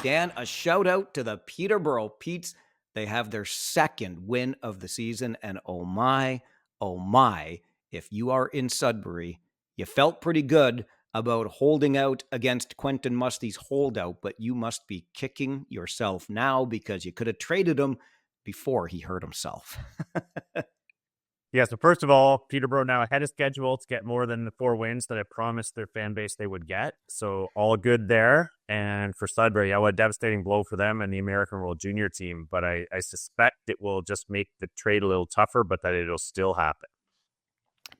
Dan, a shout out to the Peterborough Petes. They have their second win of the season. And oh my, if you are in Sudbury, you felt pretty good about holding out against Quentin Musty's holdout, but you must be kicking yourself now because you could have traded him before he hurt himself. Yeah, so first of all, Peterborough now ahead of schedule to get more than the 4 wins that I promised their fan base they would get. So all good there. And for Sudbury, what a devastating blow for them and the American World Junior team. But I suspect it will just make the trade a little tougher, but that it'll still happen.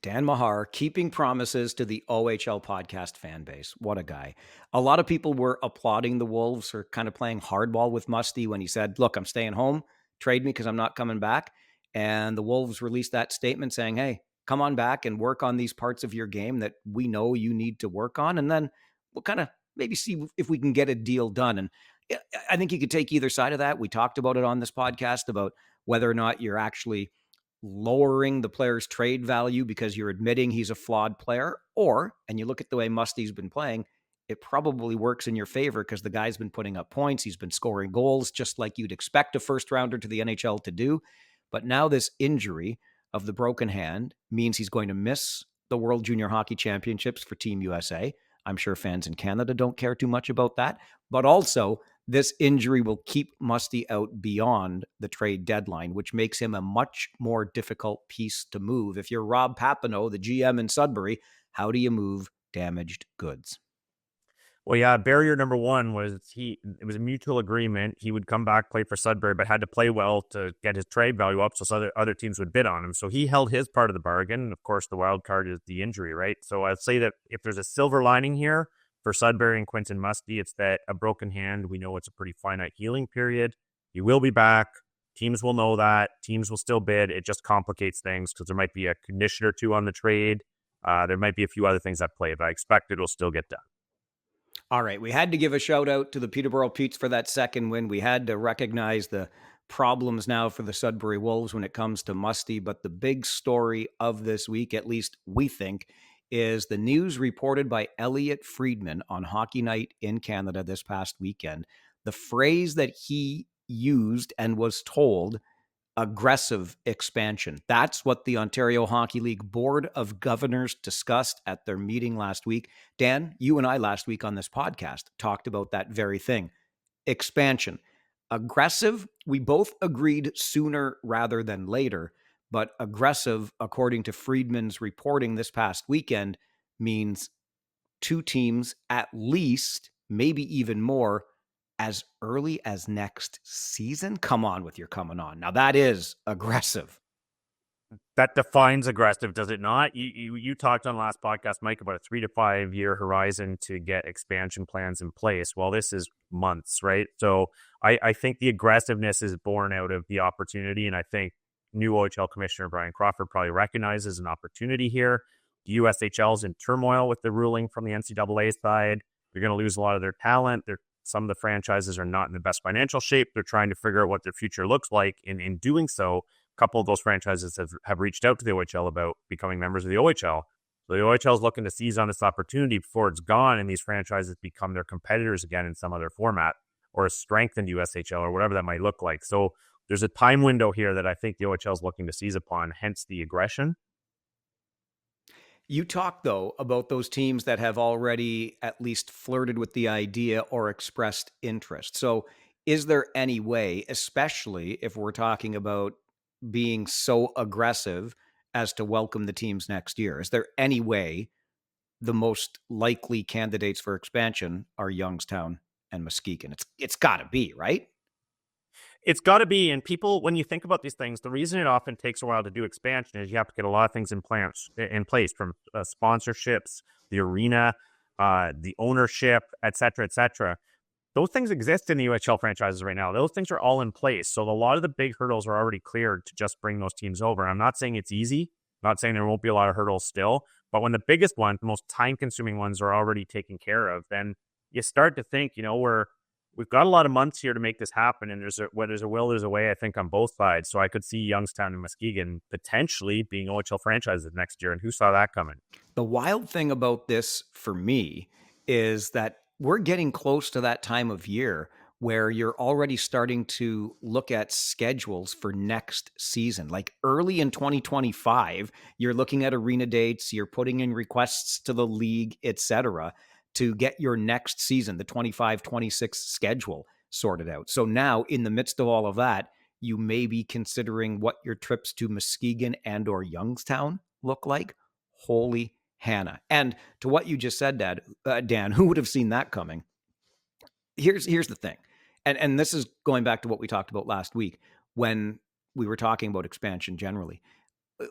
Dan Mahar keeping promises to the OHL podcast fan base. What a guy. A lot of people were applauding the Wolves for kind of playing hardball with Musty when he said, look, I'm staying home. Trade me because I'm not coming back. And the Wolves released that statement saying, hey, come on back and work on these parts of your game that we know you need to work on. And then we'll kind of maybe see if we can get a deal done. And I think you could take either side of that. We talked about it on this podcast about whether or not you're actually lowering the player's trade value because you're admitting he's a flawed player, or, and you look at the way Musty's been playing, it probably works in your favor because the guy's been putting up points. He's been scoring goals just like you'd expect a first rounder to the NHL to do. But now this injury of the broken hand means he's going to miss the World Junior Hockey Championships for Team USA. I'm sure fans in Canada don't care too much about that. But also, this injury will keep Musty out beyond the trade deadline, which makes him a much more difficult piece to move. If you're Rob Papineau, the GM in Sudbury, how do you move damaged goods? Well, yeah, barrier number one was it was a mutual agreement. He would come back, play for Sudbury, but had to play well to get his trade value up so other teams would bid on him. So he held his part of the bargain. And of course, the wild card is the injury, right? So I'd say that if there's a silver lining here for Sudbury and Quentin Musty, it's that a broken hand, we know it's a pretty finite healing period. He will be back. Teams will know that. Teams will still bid. It just complicates things because there might be a condition or two on the trade. There might be a few other things at play, but I expect it'll still get done. All right, we had to give a shout out to the Peterborough Petes for that second win. We had to recognize the problems now for the Sudbury Wolves when it comes to Musty. But the big story of this week, at least we think, is the news reported by Elliot Friedman on Hockey Night in Canada this past weekend. The phrase that he used and was told, aggressive expansion. That's what the Ontario Hockey League Board of Governors discussed at their meeting last week. Dan, you and I last week on this podcast talked about that very thing. Expansion. Aggressive, we both agreed sooner rather than later, but aggressive, according to Friedman's reporting this past weekend, means 2 teams at least, maybe even more, as early as next season? Come on with your coming on. Now that is aggressive. That defines aggressive, does it not? You talked on last podcast, Mike, about a 3 to 5 year horizon to get expansion plans in place. Well, this is months, right? So I think the aggressiveness is born out of the opportunity, and I think new OHL Commissioner Brian Crawford probably recognizes an opportunity here. The USHL is in turmoil with the ruling from the NCAA side. They're going to lose a lot of their talent. Some of the franchises are not in the best financial shape. They're trying to figure out what their future looks like. And in doing so, a couple of those franchises have reached out to the OHL about becoming members of the OHL. So the OHL is looking to seize on this opportunity before it's gone and these franchises become their competitors again in some other format or a strengthened USHL or whatever that might look like. So there's a time window here that I think the OHL is looking to seize upon, hence the aggression. You talk, though, about those teams that have already at least flirted with the idea or expressed interest. So is there any way, especially if we're talking about being so aggressive as to welcome the teams next year, is there any way the most likely candidates for expansion are Youngstown and Muskegon? It's got to be, right? It's got to be. And people, when you think about these things, the reason it often takes a while to do expansion is you have to get a lot of things in place from sponsorships, the arena, the ownership, et cetera. Those things exist in the UHL franchises right now. Those things are all in place. So a lot of the big hurdles are already cleared to just bring those teams over. And I'm not saying it's easy. I'm not saying there won't be a lot of hurdles still. But when the biggest ones, the most time-consuming ones are already taken care of, then you start to think, we've got a lot of months here to make this happen, and where there's a will, there's a way, I think, on both sides. So I could see Youngstown and Muskegon potentially being OHL franchises next year, and who saw that coming? The wild thing about this for me is that we're getting close to that time of year where you're already starting to look at schedules for next season. Like early in 2025, you're looking at arena dates, you're putting in requests to the league, etc., to get your next season, the 25-26 schedule sorted out. So now, in the midst of all of that, you may be considering what your trips to Muskegon and or Youngstown look like. Holy Hannah. And to what you just said, Dan, who would have seen that coming? Here's the thing. And this is going back to what we talked about last week when we were talking about expansion generally.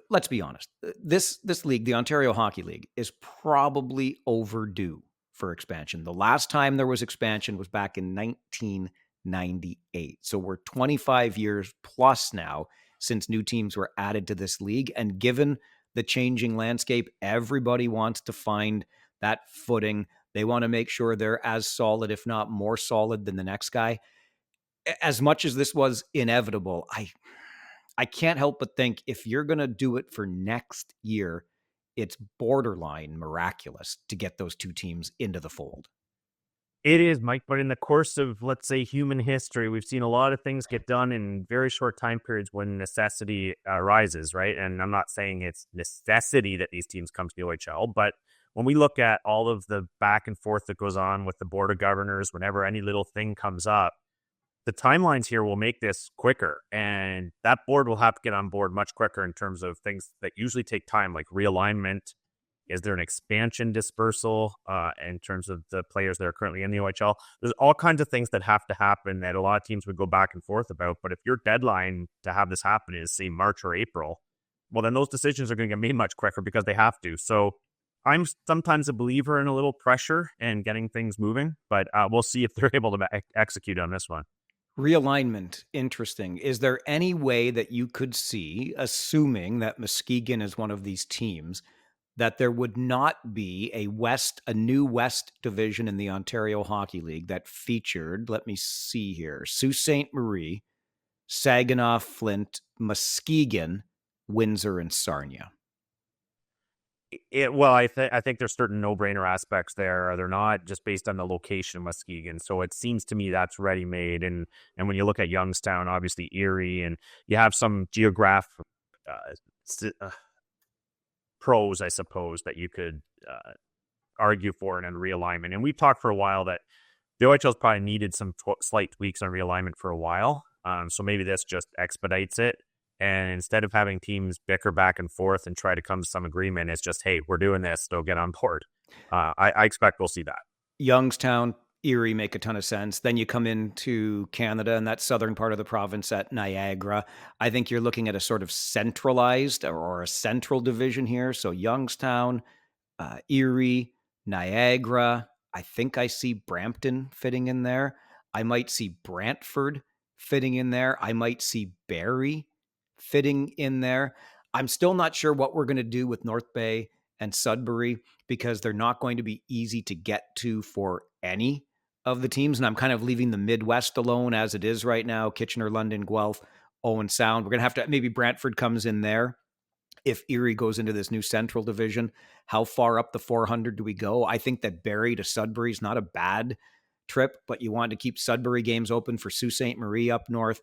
Let's be honest. This league, the Ontario Hockey League, is probably overdue for expansion. The last time there was expansion was back in 1998. So we're 25 years plus now since new teams were added to this league. And given the changing landscape, everybody wants to find that footing. They want to make sure they're as solid, if not more solid, than the next guy. As much as this was inevitable, I can't help but think if you're going to do it for next year, it's borderline miraculous to get those two teams into the fold. It is, Mike, but in the course of, let's say, human history, we've seen a lot of things get done in very short time periods when necessity arises, right? And I'm not saying it's necessity that these teams come to the OHL, but when we look at all of the back and forth that goes on with the Board of Governors, whenever any little thing comes up, the timelines here will make this quicker, and that board will have to get on board much quicker in terms of things that usually take time, like realignment. Is there an expansion dispersal in terms of the players that are currently in the OHL? There's all kinds of things that have to happen that a lot of teams would go back and forth about. But if your deadline to have this happen is, say, March or April, well, then those decisions are going to get made much quicker because they have to. So I'm sometimes a believer in a little pressure and getting things moving, but we'll see if they're able to execute on this one. Realignment, interesting. Is there any way that you could see, assuming that Muskegon is one of these teams, that there would not be a new West division in the Ontario Hockey League that featured, let me see here, Sault Ste. Marie, Saginaw, Flint, Muskegon, Windsor, and Sarnia? I think there's certain no-brainer aspects there. They're not just based on the location of Muskegon. So it seems to me that's ready-made. And when you look at Youngstown, obviously Erie, and you have some geographic pros, I suppose, that you could argue for in a realignment. And we've talked for a while that the OHL's probably needed some slight tweaks on realignment for a while. So maybe this just expedites it. And instead of having teams bicker back and forth and try to come to some agreement, it's just, hey, we're doing this, so get on board. I expect we'll see that. Youngstown, Erie make a ton of sense. Then you come into Canada and that southern part of the province at Niagara. I think you're looking at a sort of centralized or a central division here. So Youngstown, Erie, Niagara. I think I see Brampton fitting in there. I might see Brantford fitting in there. I might see Barrie fitting in there. I'm still not sure what we're going to do with North Bay and Sudbury because they're not going to be easy to get to for any of the teams. And I'm kind of leaving the Midwest alone as it is right now. Kitchener, London, Guelph, Owen Sound. We're going to have to, maybe Brantford comes in there. If Erie goes into this new central division, how far up the 400 do we go? I think that Barrie to Sudbury is not a bad trip, but you want to keep Sudbury games open for Sault Ste. Marie up north.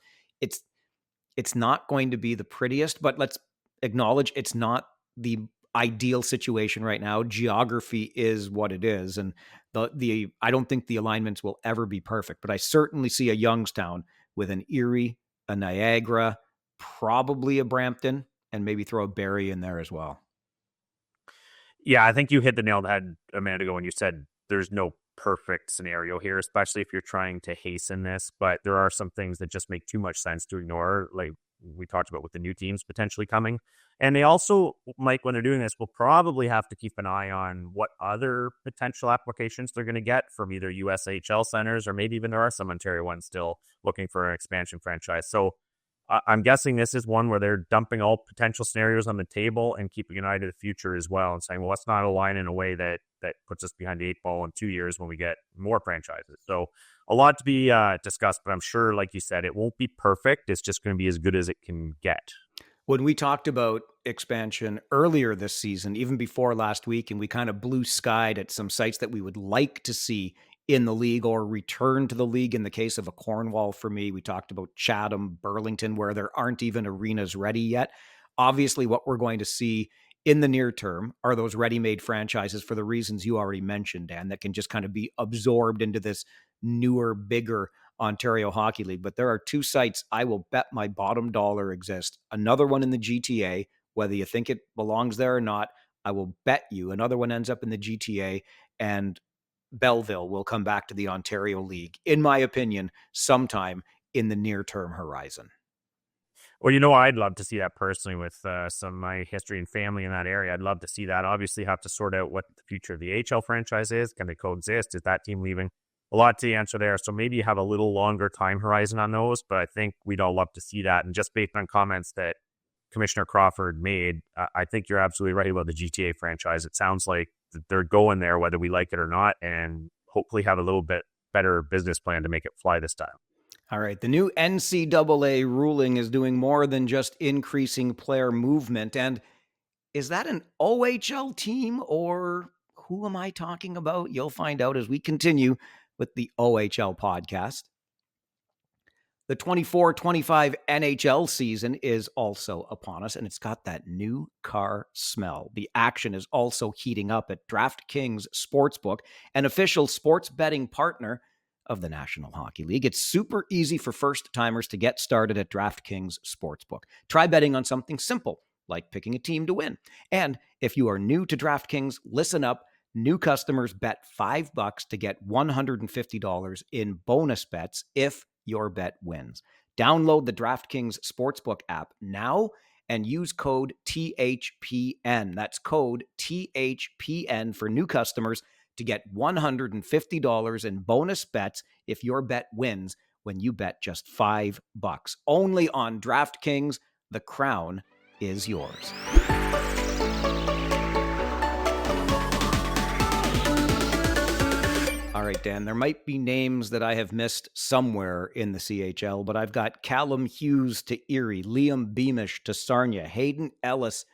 It's not going to be the prettiest, but let's acknowledge it's not the ideal situation right now. Geography is what it is. And the I don't think the alignments will ever be perfect, but I certainly see a Youngstown with an Erie, a Niagara, probably a Brampton, and maybe throw a Barrie in there as well. Yeah, I think you hit the nail on the head a minute ago when you said there's no perfect scenario here, especially if you're trying to hasten this. But there are some things that just make too much sense to ignore, like we talked about with the new teams potentially coming. And they also, Mike, when they're doing this, will probably have to keep an eye on what other potential applications they're going to get from either USHL centers or maybe even there are some Ontario ones still looking for an expansion franchise. So I'm guessing this is one where they're dumping all potential scenarios on the table and keeping an eye to the future as well and saying, well, let's not align in a way that puts us behind the 8 ball in 2 years when we get more franchises. So a lot to be discussed, but I'm sure, like you said, it won't be perfect. It's just going to be as good as it can get. When we talked about expansion earlier this season, even before last week, and we kind of blue skied at some sites that we would like to see in the league or return to the league in the case of a Cornwall for me. We talked about Chatham, Burlington, where there aren't even arenas ready yet. Obviously, what we're going to see in the near term are those ready-made franchises for the reasons you already mentioned, Dan, that can just kind of be absorbed into this newer, bigger Ontario Hockey League. But there are two sites I will bet my bottom dollar exist. Another one in the GTA, whether you think it belongs there or not, I will bet you another one ends up in the GTA, and Belleville will come back to the Ontario League, in my opinion, sometime in the near-term horizon. Well, I'd love to see that personally with some of my history and family in that area. I'd love to see that. Obviously, have to sort out what the future of the AHL franchise is. Can they coexist? Is that team leaving? A lot to answer there. So maybe you have a little longer time horizon on those, but I think we'd all love to see that. And just based on comments that Commissioner Crawford made, I think you're absolutely right about the GTA franchise. It sounds like they're going there, whether we like it or not, and hopefully have a little bit better business plan to make it fly this time. All right. The new NCAA ruling is doing more than just increasing player movement. And is that an OHL team or who am I talking about? You'll find out as we continue with the OHL podcast. The 24-25 NHL season is also upon us, and it's got that new car smell. The action is also heating up at DraftKings Sportsbook, an official sports betting partner of the National Hockey League. It's super easy for first-timers to get started at DraftKings Sportsbook. Try betting on something simple, like picking a team to win. And if you are new to DraftKings, listen up. New customers bet $5 to get $150 in bonus bets if your bet wins. Download the DraftKings Sportsbook app now and use code THPN. That's code THPN for new customers to get $150 in bonus bets if your bet wins when you bet just $5. Only on DraftKings. The crown is yours. All right, Dan, there might be names that I have missed somewhere in the CHL, but I've got Callum Hughes to Erie, Liam Beamish to Sarnia, Hayden Ellis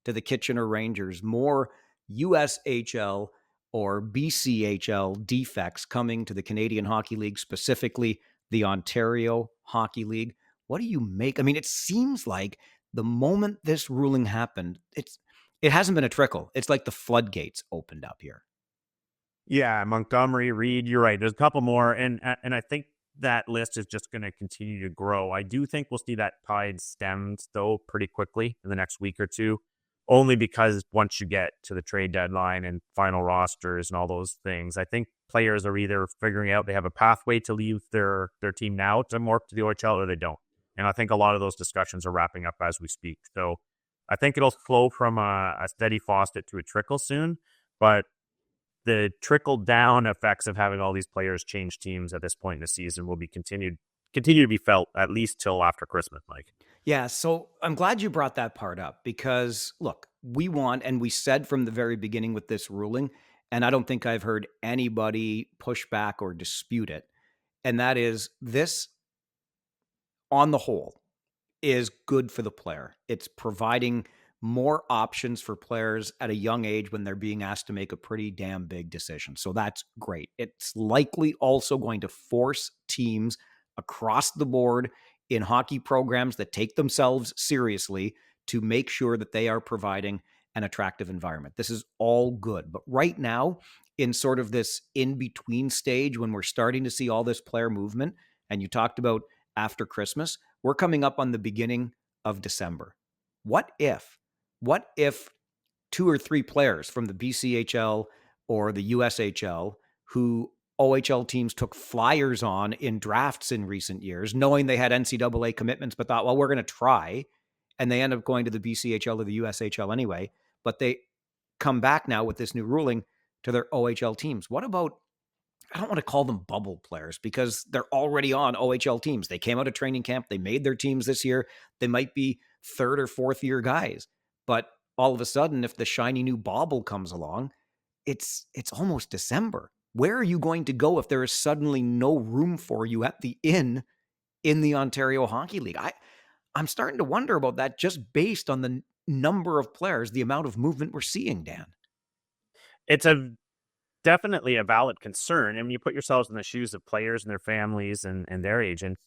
to the Kitchener Rangers, more USHL or BCHL defects coming to the Canadian Hockey League, specifically the Ontario Hockey League. What do you make? I mean, it seems like the moment this ruling happened, it hasn't been a trickle. It's like the floodgates opened up here. Yeah, Montgomery, Reed, you're right. There's a couple more, and I think that list is just going to continue to grow. I do think we'll see that tide stemmed, though, pretty quickly in the next week or two, only because once you get to the trade deadline and final rosters and all those things, I think players are either figuring out they have a pathway to leave their team now to morph to the OHL or they don't. And I think a lot of those discussions are wrapping up as we speak. So I think it'll flow from a steady faucet to a trickle soon, but the trickle down effects of having all these players change teams at this point in the season will be continue to be felt at least till after Christmas, Mike. Yeah, so I'm glad you brought that part up because look, we want, and we said from the very beginning with this ruling, and I don't think I've heard anybody push back or dispute it, and that is this on the whole is good for the player. It's providing more options for players at a young age when they're being asked to make a pretty damn big decision. So that's great. It's likely also going to force teams across the board in hockey programs that take themselves seriously to make sure that they are providing an attractive environment. This is all good. But right now, in sort of this in-between stage when we're starting to see all this player movement, and you talked about after Christmas, we're coming up on the beginning of December. What if two or three players from the BCHL or the USHL who OHL teams took flyers on in drafts in recent years, knowing they had NCAA commitments, but thought, well, we're going to try, and they end up going to the BCHL or the USHL anyway, but they come back now with this new ruling to their OHL teams. What about, I don't want to call them bubble players because they're already on OHL teams. They came out of training camp. They made their teams this year. They might be third or fourth year guys, but all of a sudden, if the shiny new bauble comes along, it's almost December. Where are you going to go if there is suddenly no room for you at the inn in the Ontario Hockey League? I'm starting to wonder about that just based on the number of players, the amount of movement we're seeing, Dan. It's a definitely a valid concern. And you put yourselves in the shoes of players and their families and their agents.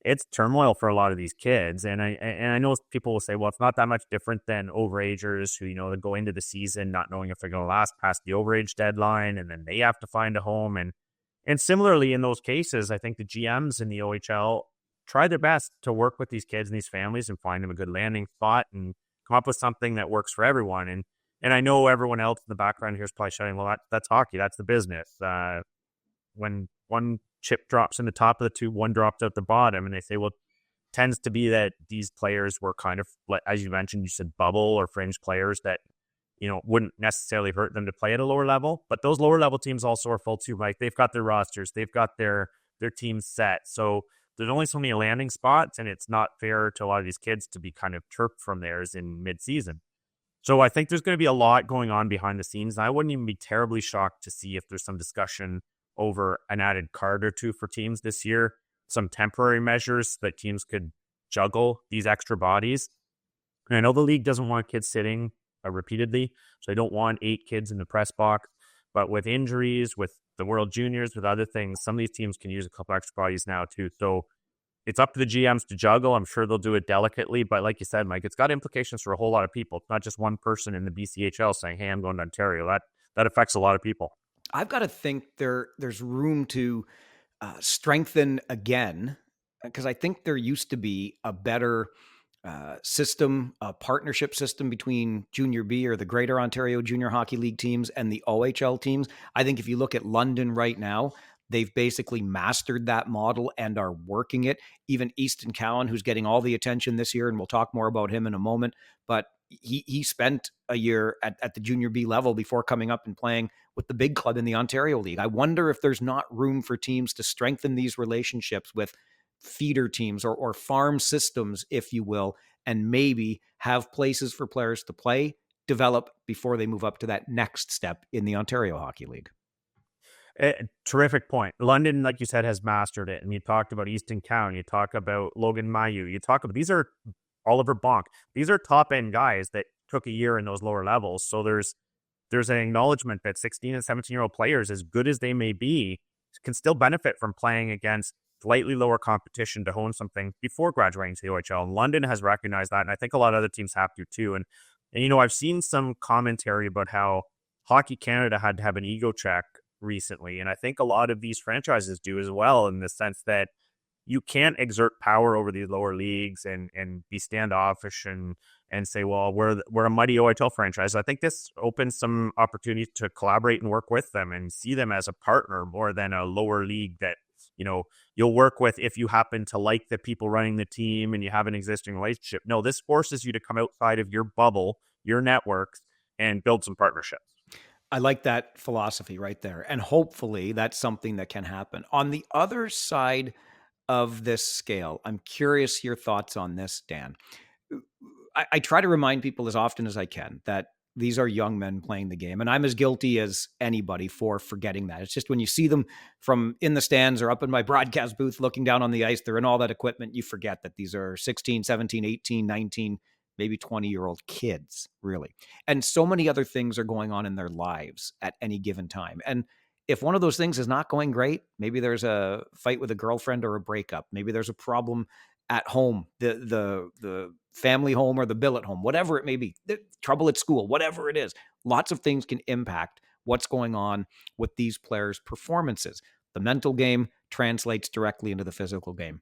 It's turmoil for a lot of these kids. And I know people will say, well, it's not that much different than overagers who, they go into the season not knowing if they're going to last past the overage deadline, and then they have to find a home. And similarly, in those cases, I think the GMs in the OHL try their best to work with these kids and these families and find them a good landing spot and come up with something that works for everyone. And I know everyone else in the background here is probably shouting, well, that's hockey. That's the business. When one chip drops in the top of the tube, one drops out the bottom. And they say, well, it tends to be that these players were kind of, as you mentioned, you said bubble or fringe players that, wouldn't necessarily hurt them to play at a lower level. But those lower level teams also are full too, Mike. They've got their rosters. They've got their teams set. So there's only so many landing spots, and it's not fair to a lot of these kids to be kind of chirped from theirs in mid-season. So I think there's going to be a lot going on behind the scenes. I wouldn't even be terribly shocked to see if there's some discussion over an added card or two for teams this year, some temporary measures that teams could juggle these extra bodies. And I know the league doesn't want kids sitting repeatedly, so they don't want 8 kids in the press box. But with injuries, with the World Juniors, with other things, some of these teams can use a couple extra bodies now too. So it's up to the GMs to juggle. I'm sure they'll do it delicately, but like you said, Mike, it's got implications for a whole lot of people. It's not just one person in the BCHL saying, hey, I'm going to Ontario. That affects a lot of people. I've got to think there's room to strengthen again, because I think there used to be a better system, a partnership system between Junior B or the Greater Ontario Junior Hockey League teams and the OHL teams. I think if you look at London right now, they've basically mastered that model and are working it. Even Easton Cowan, who's getting all the attention this year, and we'll talk more about him in a moment, but he spent a year at the Junior B level before coming up and playing with the big club in the Ontario League. I wonder if there's not room for teams to strengthen these relationships with feeder teams or farm systems, if you will, and maybe have places for players to play, develop before they move up to that next step in the Ontario Hockey League. Terrific point. London, like you said, has mastered it. And you talked about Easton Cowan. You talk about Logan Mailloux. You talk about, these are Oliver Bonk. These are top end guys that took a year in those lower levels. So there's an acknowledgement that 16 and 17-year-old players, as good as they may be, can still benefit from playing against slightly lower competition to hone something before graduating to the OHL. And London has recognized that, and I think a lot of other teams have to too. And I've seen some commentary about how Hockey Canada had to have an ego check recently, and I think a lot of these franchises do as well, in the sense that you can't exert power over these lower leagues and be standoffish and say, well, we're a mighty OHL franchise. I think this opens some opportunities to collaborate and work with them and see them as a partner more than a lower league that you'll work with if you happen to like the people running the team and you have an existing relationship. No, this forces you to come outside of your bubble, your networks, and build some partnerships. I like that philosophy right there. And hopefully that's something that can happen. On the other side of this scale, I'm curious your thoughts on this, Dan. I try to remind people as often as I can that these are young men playing the game. And I'm as guilty as anybody for forgetting that. It's just when you see them from in the stands or up in my broadcast booth looking down on the ice, they're in all that equipment, you forget that these are 16, 17, 18, 19, maybe 20-year-old kids, really. And so many other things are going on in their lives at any given time. And if one of those things is not going great, maybe there's a fight with a girlfriend or a breakup, maybe there's a problem at home, the family home or the billet home, whatever it may be, trouble at school, whatever it is, lots of things can impact what's going on with these players' performances. The mental game translates directly into the physical game.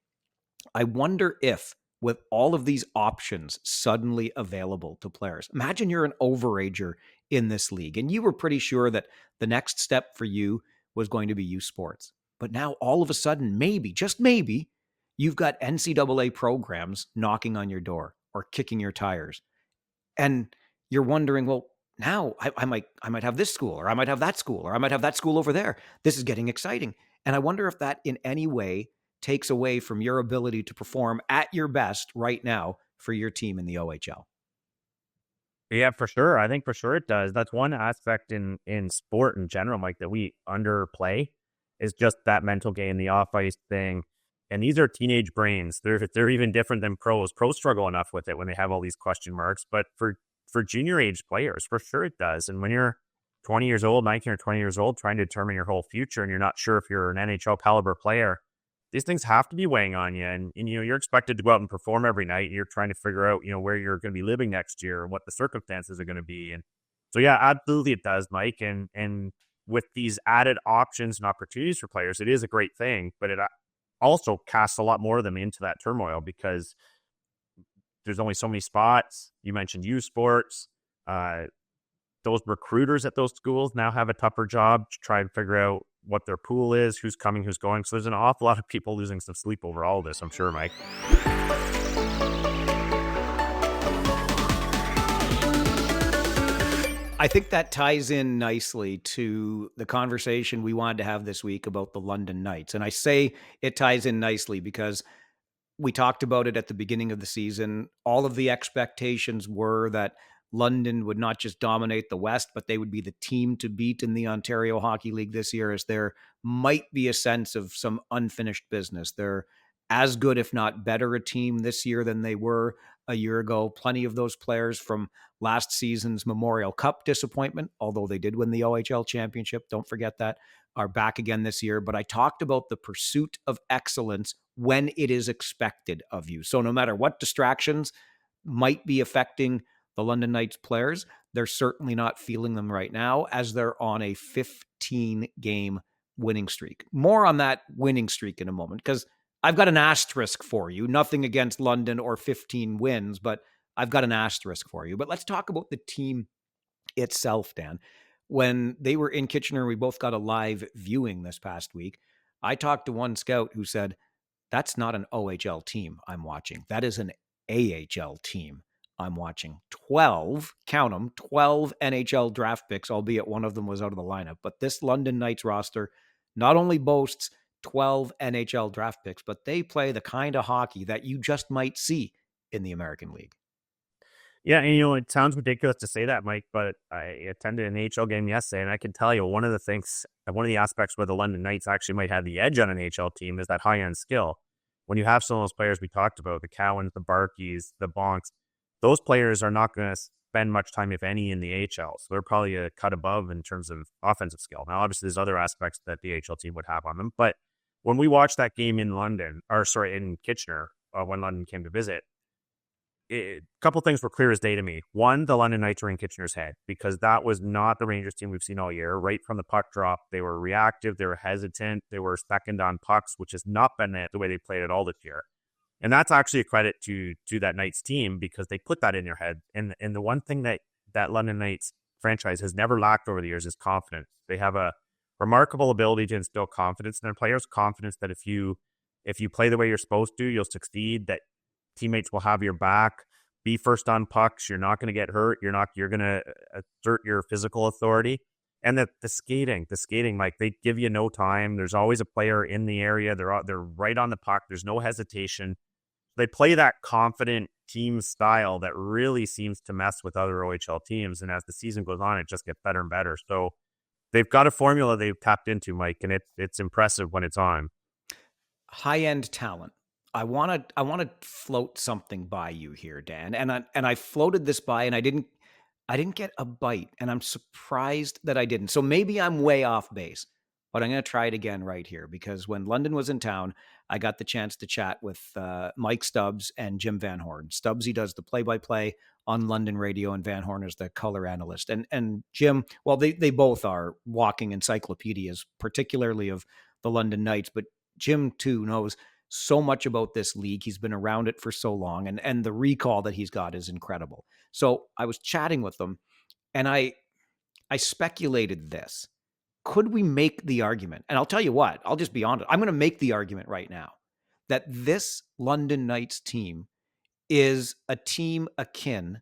I wonder if, with all of these options suddenly available to players, imagine you're an overager in this league and you were pretty sure that the next step for you was going to be youth sports. But now all of a sudden, maybe, just maybe, you've got NCAA programs knocking on your door or kicking your tires. And you're wondering, well, now I might have this school, or I might have that school, or I might have that school over there. This is getting exciting. And I wonder if that in any way takes away from your ability to perform at your best right now for your team in the OHL. Yeah, for sure. I think for sure it does. That's one aspect in sport in general, Mike, that we underplay, is just that mental game, the off-ice thing. And these are teenage brains. They're even different than pros. Pros struggle enough with it when they have all these question marks. But for junior age players, for sure it does. And when you're 20 years old, 19 or 20 years old, trying to determine your whole future, and you're not sure if you're an NHL caliber player, these things have to be weighing on you. And you're expected to go out and perform every night. And you're trying to figure out, where you're going to be living next year and what the circumstances are going to be. And so, yeah, absolutely it does, Mike. And with these added options and opportunities for players, it is a great thing, but it also casts a lot more of them into that turmoil because there's only so many spots. You mentioned youth sports. Those recruiters at those schools now have a tougher job to try and figure out what their pool is, who's coming, who's going. So there's an awful lot of people losing some sleep over all of this, I'm sure, Mike. I think that ties in nicely to the conversation we wanted to have this week about the London Knights. And I say it ties in nicely because we talked about it at the beginning of the season. All of the expectations were that London would not just dominate the West, but they would be the team to beat in the Ontario Hockey League this year, as there might be a sense of some unfinished business. They're as good, if not better, a team this year than they were a year ago. Plenty of those players from last season's Memorial Cup disappointment, although they did win the OHL championship, don't forget that, are back again this year. But I talked about the pursuit of excellence when it is expected of you. So no matter what distractions might be affecting the London Knights players, they're certainly not feeling them right now as they're on a 15-game winning streak. More on that winning streak in a moment, because I've got an asterisk for you. Nothing against London or 15 wins, but I've got an asterisk for you. But let's talk about the team itself, Dan. When they were in Kitchener, we both got a live viewing this past week. I talked to one scout who said, that's not an OHL team I'm watching. That is an AHL team I'm watching. 12, count them, 12 NHL draft picks, albeit one of them was out of the lineup. But this London Knights roster not only boasts 12 NHL draft picks, but they play the kind of hockey that you just might see in the American League. Yeah, and it sounds ridiculous to say that, Mike, but I attended an AHL game yesterday, and I can tell you one of the aspects where the London Knights actually might have the edge on an AHL team is that high-end skill. When you have some of those players we talked about, the Cowans, the Barkeys, the Bonks, those players are not going to spend much time, if any, in the AHL. So they're probably a cut above in terms of offensive skill. Now, obviously, there's other aspects that the AHL team would have on them, but when we watched that game in in Kitchener, when London came to visit, a couple things were clear as day to me. One, the London Knights were in Kitchener's head because that was not the Rangers team we've seen all year. Right from the puck drop, they were reactive, they were hesitant, they were second on pucks, which has not been the way they played it all this year. And that's actually a credit to that Knights team because they put that in your head. And the one thing that London Knights franchise has never lacked over the years is confidence. They have a remarkable ability to instill confidence in their players, confidence that if you play the way you're supposed to, you'll succeed, that teammates will have your back, be first on pucks, you're not going to get hurt, you're going to assert your physical authority. And the skating, Mike, they give you no time. There's always a player in the area. They're right on the puck. There's no hesitation. They play that confident team style that really seems to mess with other OHL teams. And as the season goes on, it just gets better and better. So they've got a formula they've tapped into, Mike, and it's impressive when it's on. High-end talent. I want to float something by you here, Dan. And I floated this by and I didn't get a bite, and I'm surprised that I didn't. So maybe I'm way off base, but I'm going to try it again right here because when London was in town, I got the chance to chat with Mike Stubbs and Jim Van Horn. Stubbsy does the play-by-play on London radio, and Van Horn is the color analyst. And Jim, well, they both are walking encyclopedias, particularly of the London Knights, but Jim too knows so much about this league. He's been around it for so long, and the recall that he's got is incredible. So I was chatting with them, and I speculated this. Could we make the argument? And I'll tell you what, I'll just be honest. I'm going to make the argument right now that this London Knights team is a team akin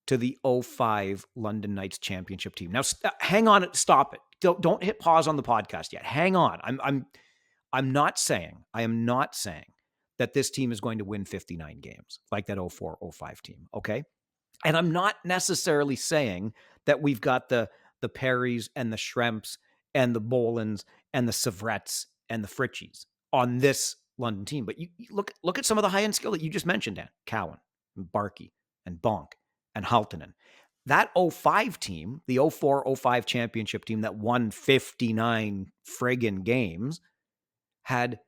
to the '05 London Knights championship team. Now, hang on, stop it. Don't hit pause on the podcast yet. Hang on. I am not saying that this team is going to win 59 games like that '04-'05 team, okay? And I'm not necessarily saying that we've got the Perrys and the Schremps and the Bolins and the Sevrets and the Fritchies on this London team. But you look at some of the high-end skill that you just mentioned, Dan. Cowan and Barkey and Bonk and Haltonen. That '05 team, the '04-'05 championship team that won 59 friggin' games, had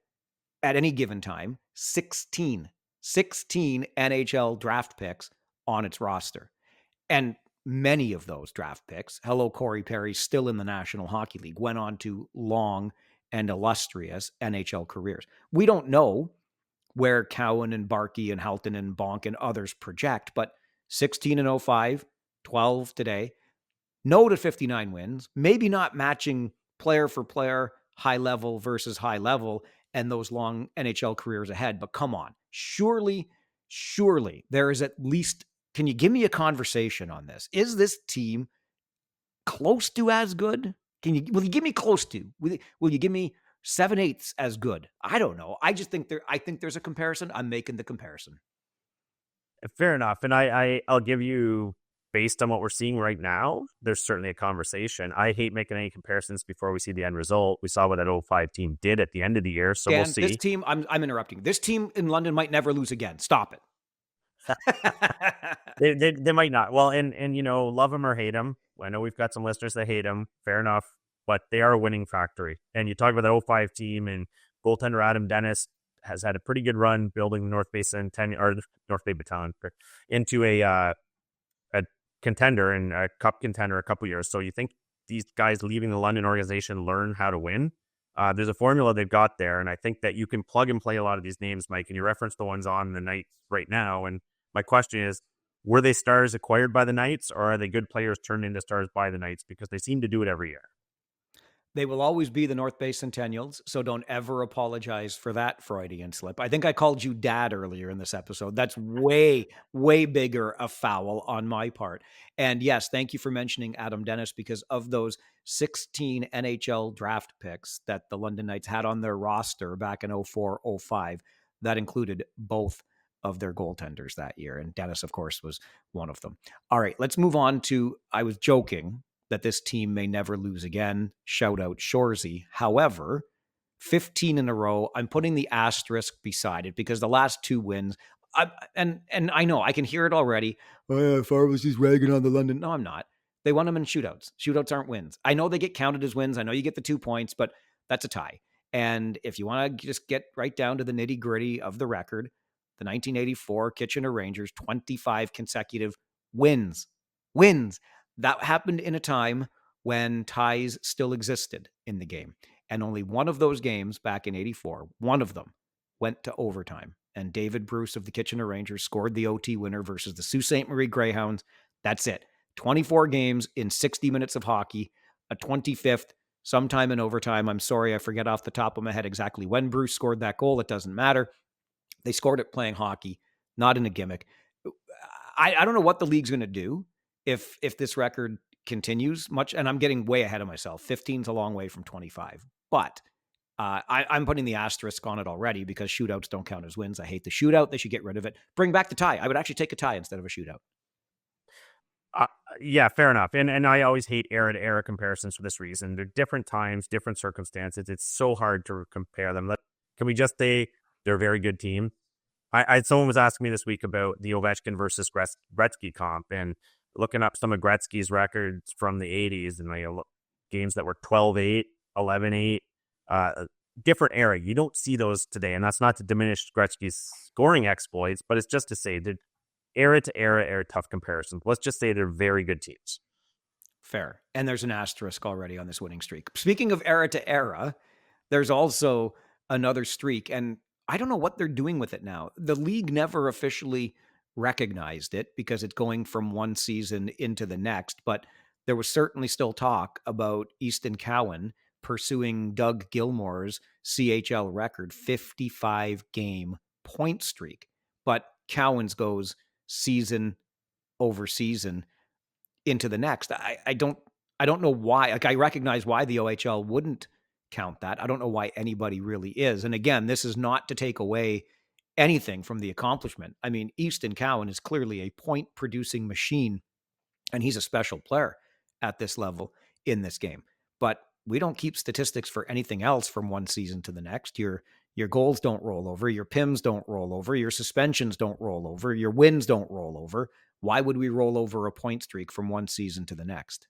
at any given time 16 NHL draft picks on its roster. And many of those draft picks, hello, Corey Perry, still in the National Hockey League, went on to long and illustrious NHL careers. We don't know where Cowan and Barkey and Halton and Bonk and others project, but 16 in '05, 12 today, no to 59 wins, maybe not matching player for player, high level versus high level, and those long NHL careers ahead. But come on, surely there is at least, can you give me a conversation on this? Is this team close to as good? Will you give me close to? Will you give me 7/8 as good? I don't know. I just think I think there's a comparison. I'm making the comparison. Fair enough. And I'll give you, based on what we're seeing right now, there's certainly a conversation. I hate making any comparisons before we see the end result. We saw what that '05 team did at the end of the year, so we'll Dan, see. this team, I'm interrupting. This team in London might never lose again. Stop it. They might not. Well, and love them or hate them. I know we've got some listeners that hate them. Fair enough, but they are a winning factory. And you talk about that '05 team, and goaltender Adam Dennis has had a pretty good run building the North Bay Battalion into a contender and a cup contender a couple years. So you think these guys leaving the London organization learn how to win? There's a formula they've got there, and I think that you can plug and play a lot of these names, Mike, and you reference the ones on the Knights right now. And my question is, were they stars acquired by the Knights, or are they good players turned into stars by the Knights? Because they seem to do it every year. They will always be the North Bay Centennials, so don't ever apologize for that Freudian slip. I think I called you dad earlier in this episode. That's way, way bigger a foul on my part. And yes, thank you for mentioning Adam Dennis, because of those 16 NHL draft picks that the London Knights had on their roster back in '04-'05, that included both of their goaltenders that year. And Dennis, of course, was one of them. All right, let's move on to, I was joking that this team may never lose again. Shout out Shoresy. However, 15 in a row, I'm putting the asterisk beside it because the last 2 wins, and I know I can hear it already. Oh, yeah, Farwell's just ragging on the London. No, I'm not. They won them in shootouts. Shootouts aren't wins. I know they get counted as wins. I know you get the 2 points, but that's a tie. And if you want to just get right down to the nitty gritty of the record, the 1984 Kitchener Rangers, 25 consecutive wins. That happened in a time when ties still existed in the game. And only one of those games back in '84, one of them went to overtime. And David Bruce of the Kitchener Rangers scored the OT winner versus the Sault Ste. Marie Greyhounds. That's it. 24 games in 60 minutes of hockey, a 25th, sometime in overtime. I'm sorry, I forget off the top of my head exactly when Bruce scored that goal. It doesn't matter. They scored it playing hockey, not in a gimmick. I don't know what the league's going to do if this record continues much, and I'm getting way ahead of myself. 15 is a long way from 25, but I'm putting the asterisk on it already because shootouts don't count as wins. I hate the shootout. They should get rid of it. Bring back the tie. I would actually take a tie instead of a shootout. Yeah, fair enough. And I always hate era to era comparisons for this reason. They're different times, different circumstances. It's so hard to compare them. Can we just say they're a very good team? Someone was asking me this week about the Ovechkin versus Gretzky comp, and looking up some of Gretzky's records from the '80s and games that were 12-8, 11-8, different era. You don't see those today, and that's not to diminish Gretzky's scoring exploits, but it's just to say that era to era tough comparisons. Let's just say they're very good teams. Fair. And there's an asterisk already on this winning streak. Speaking of era to era, there's also another streak, and I don't know what they're doing with it now. The league never officially recognized it because it's going from one season into the next, but there was certainly still talk about Easton Cowan pursuing Doug Gilmour's CHL record 55 game point streak. But Cowan's goes season over season into the next. I don't know why. Like, I recognize why the OHL wouldn't count that. I don't know why anybody really is. And again, this is not to take away anything from the accomplishment. I mean, Easton Cowan is clearly a point producing machine, and he's a special player at this level in this game. But we don't keep statistics for anything else from one season to the next. Your Your goals don't roll over. Your PIMs don't roll over. Your suspensions don't roll over. Your wins don't roll over. Why would we roll over a point streak from one season to the next?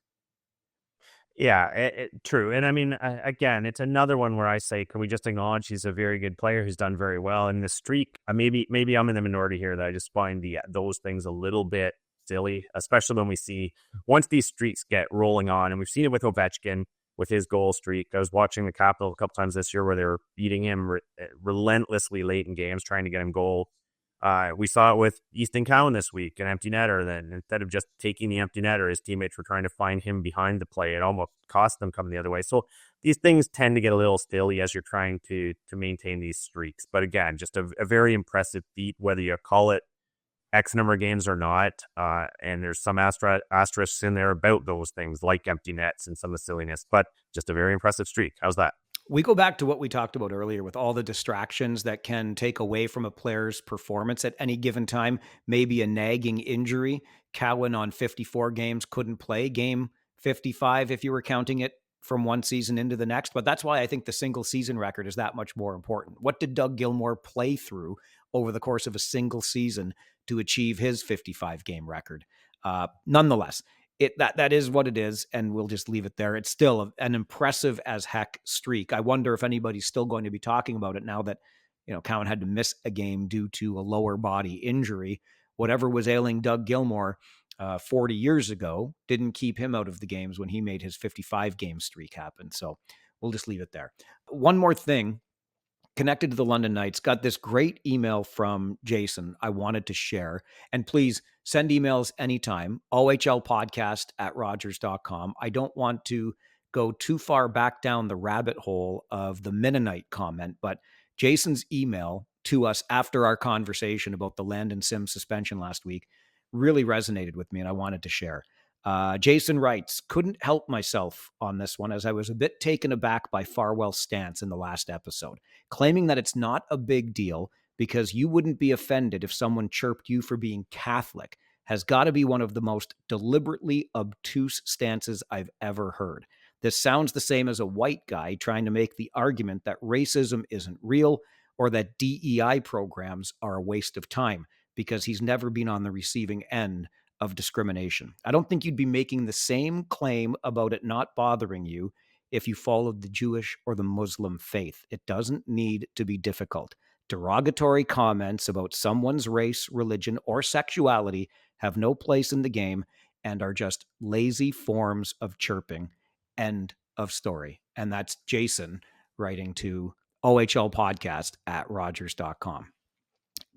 Yeah, true. And I mean, again, it's another one where I say, can we just acknowledge he's a very good player who's done very well? And the streak, maybe I'm in the minority here that I just find those things a little bit silly, especially when we see once these streaks get rolling on, and we've seen it with Ovechkin with his goal streak. I was watching the Capital a couple times this year where they were beating him relentlessly late in games, trying to get him goal. We saw it with Easton Cowan this week, an empty netter. Then instead of just taking the empty netter, his teammates were trying to find him behind the play. It almost cost them coming the other way. So these things tend to get a little silly as you're trying to maintain these streaks. But again, just a very impressive feat, whether you call it X number of games or not. And there's some asterisks in there about those things like empty nets and some of the silliness, but just a very impressive streak. How's that? We go back to what we talked about earlier with all the distractions that can take away from a player's performance at any given time. Maybe a nagging injury. Cowan on 54 games couldn't play game 55 if you were counting it from one season into the next. But that's why I think the single season record is that much more important. What did Doug Gilmour play through over the course of a single season to achieve his 55 game record? Nonetheless, that is what it is, and we'll just leave it there. It's still an impressive as heck streak. I wonder if anybody's still going to be talking about it now that, Cowan had to miss a game due to a lower body injury. Whatever was ailing Doug Gilmour 40 years ago didn't keep him out of the games when he made his 55 game streak happen. So we'll just leave it there. One more thing connected to the London Knights, got this great email from Jason I wanted to share. And please send emails anytime, ohlpodcast@rogers.com. I don't want to go too far back down the rabbit hole of the Mennonite comment, but Jason's email to us after our conversation about the Landon Sims suspension last week really resonated with me, and I wanted to share. Jason writes, couldn't help myself on this one as I was a bit taken aback by Farwell's stance in the last episode, claiming that it's not a big deal because you wouldn't be offended if someone chirped you for being Catholic has got to be one of the most deliberately obtuse stances I've ever heard. This sounds the same as a white guy trying to make the argument that racism isn't real or that DEI programs are a waste of time because he's never been on the receiving end of discrimination. I don't think you'd be making the same claim about it not bothering you if you followed the Jewish or the Muslim faith. It doesn't need to be difficult. Derogatory comments about someone's race, religion, or sexuality have no place in the game and are just lazy forms of chirping. End of story. And that's Jason writing to ohlpodcast@rogers.com.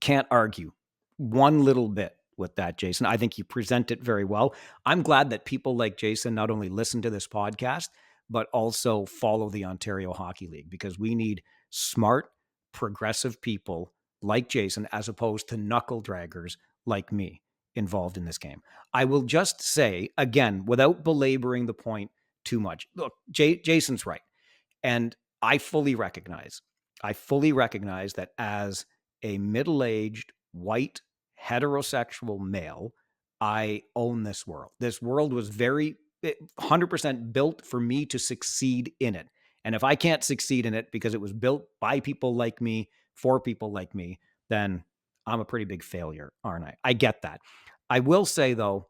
Can't argue one little bit with that, Jason. I think you present it very well. I'm glad that people like Jason not only listen to this podcast, but also follow the Ontario Hockey League, because we need smart, progressive people like Jason as opposed to knuckle draggers like me involved in this game. I will just say, again, without belaboring the point too much, look, Jason's right. And I fully recognize that as a middle-aged, white, heterosexual male, I own this world. This world was 100% built for me to succeed in it. And if I can't succeed in it because it was built by people like me, for people like me, then I'm a pretty big failure, aren't I? I get that. I will say, though,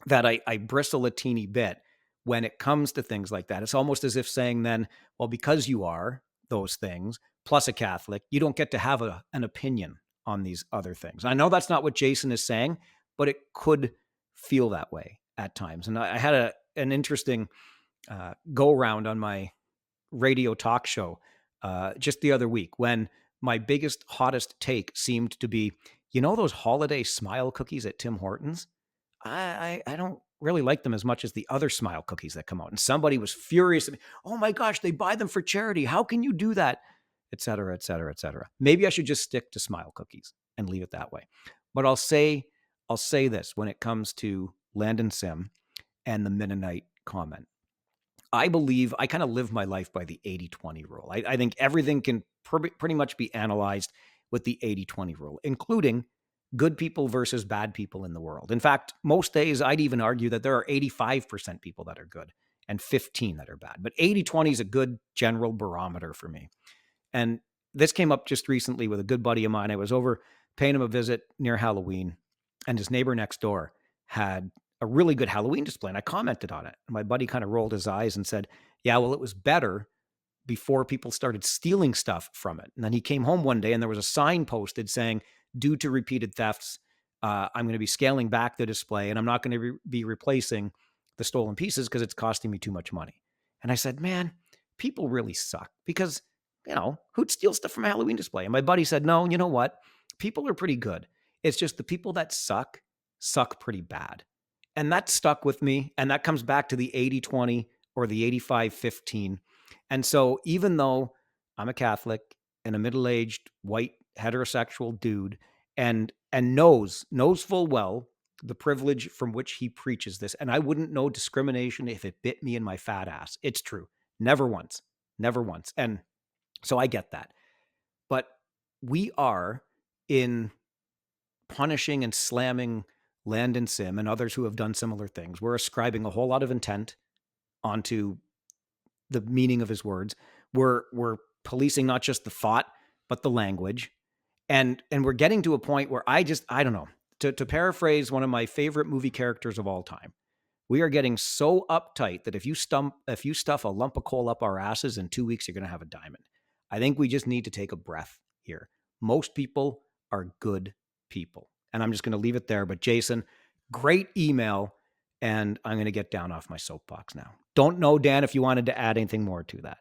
that I bristle a teeny bit when it comes to things like that. It's almost as if saying then, well, because you are those things, plus a Catholic, you don't get to have an opinion on these other things. I know that's not what Jason is saying, but it could feel that way at times. And I had an interesting go around on my radio talk show just the other week when my biggest, hottest take seemed to be, those holiday smile cookies at Tim Hortons? I don't really like them as much as the other smile cookies that come out. And somebody was furious at me. Oh my gosh, they buy them for charity. How can you do that? Et cetera, et cetera, et cetera. Maybe I should just stick to smile cookies and leave it that way. But I'll say this when it comes to Landon Sim and the Mennonite comment. I believe I kind of live my life by the 80-20 rule. I think everything can pretty much be analyzed with the 80-20 rule, including good people versus bad people in the world. In fact, most days I'd even argue that there are 85% people that are good and 15 that are bad. But 80-20 is a good general barometer for me. And this came up just recently with a good buddy of mine. I was over paying him a visit near Halloween, and his neighbor next door had a really good Halloween display, and I commented on it. And my buddy kind of rolled his eyes and said, yeah, well, it was better before people started stealing stuff from it. And then he came home one day and there was a sign posted saying, due to repeated thefts, I'm going to be scaling back the display and I'm not going to be replacing the stolen pieces because it's costing me too much money. And I said, man, people really suck because, who'd steal stuff from a Halloween display? And my buddy said, no, you know what? People are pretty good. It's just the people that suck pretty bad. And that stuck with me. And that comes back to the 80-20 or the 85-15. And so even though I'm a Catholic and a middle-aged white heterosexual dude and knows full well the privilege from which he preaches this, and I wouldn't know discrimination if it bit me in my fat ass. It's true. Never once. And so I get that. But we are in punishing and slamming Landon Sim and others who have done similar things. We're ascribing a whole lot of intent onto the meaning of his words. We're policing not just the thought, but the language. And we're getting to a point where I don't know. To paraphrase one of my favorite movie characters of all time, we are getting so uptight that if you stuff a lump of coal up our asses in 2 weeks, you're going to have a diamond. I think we just need to take a breath here. Most people are good people. And I'm just going to leave it there. But Jason, great email. And I'm going to get down off my soapbox now. Don't know, Dan, if you wanted to add anything more to that.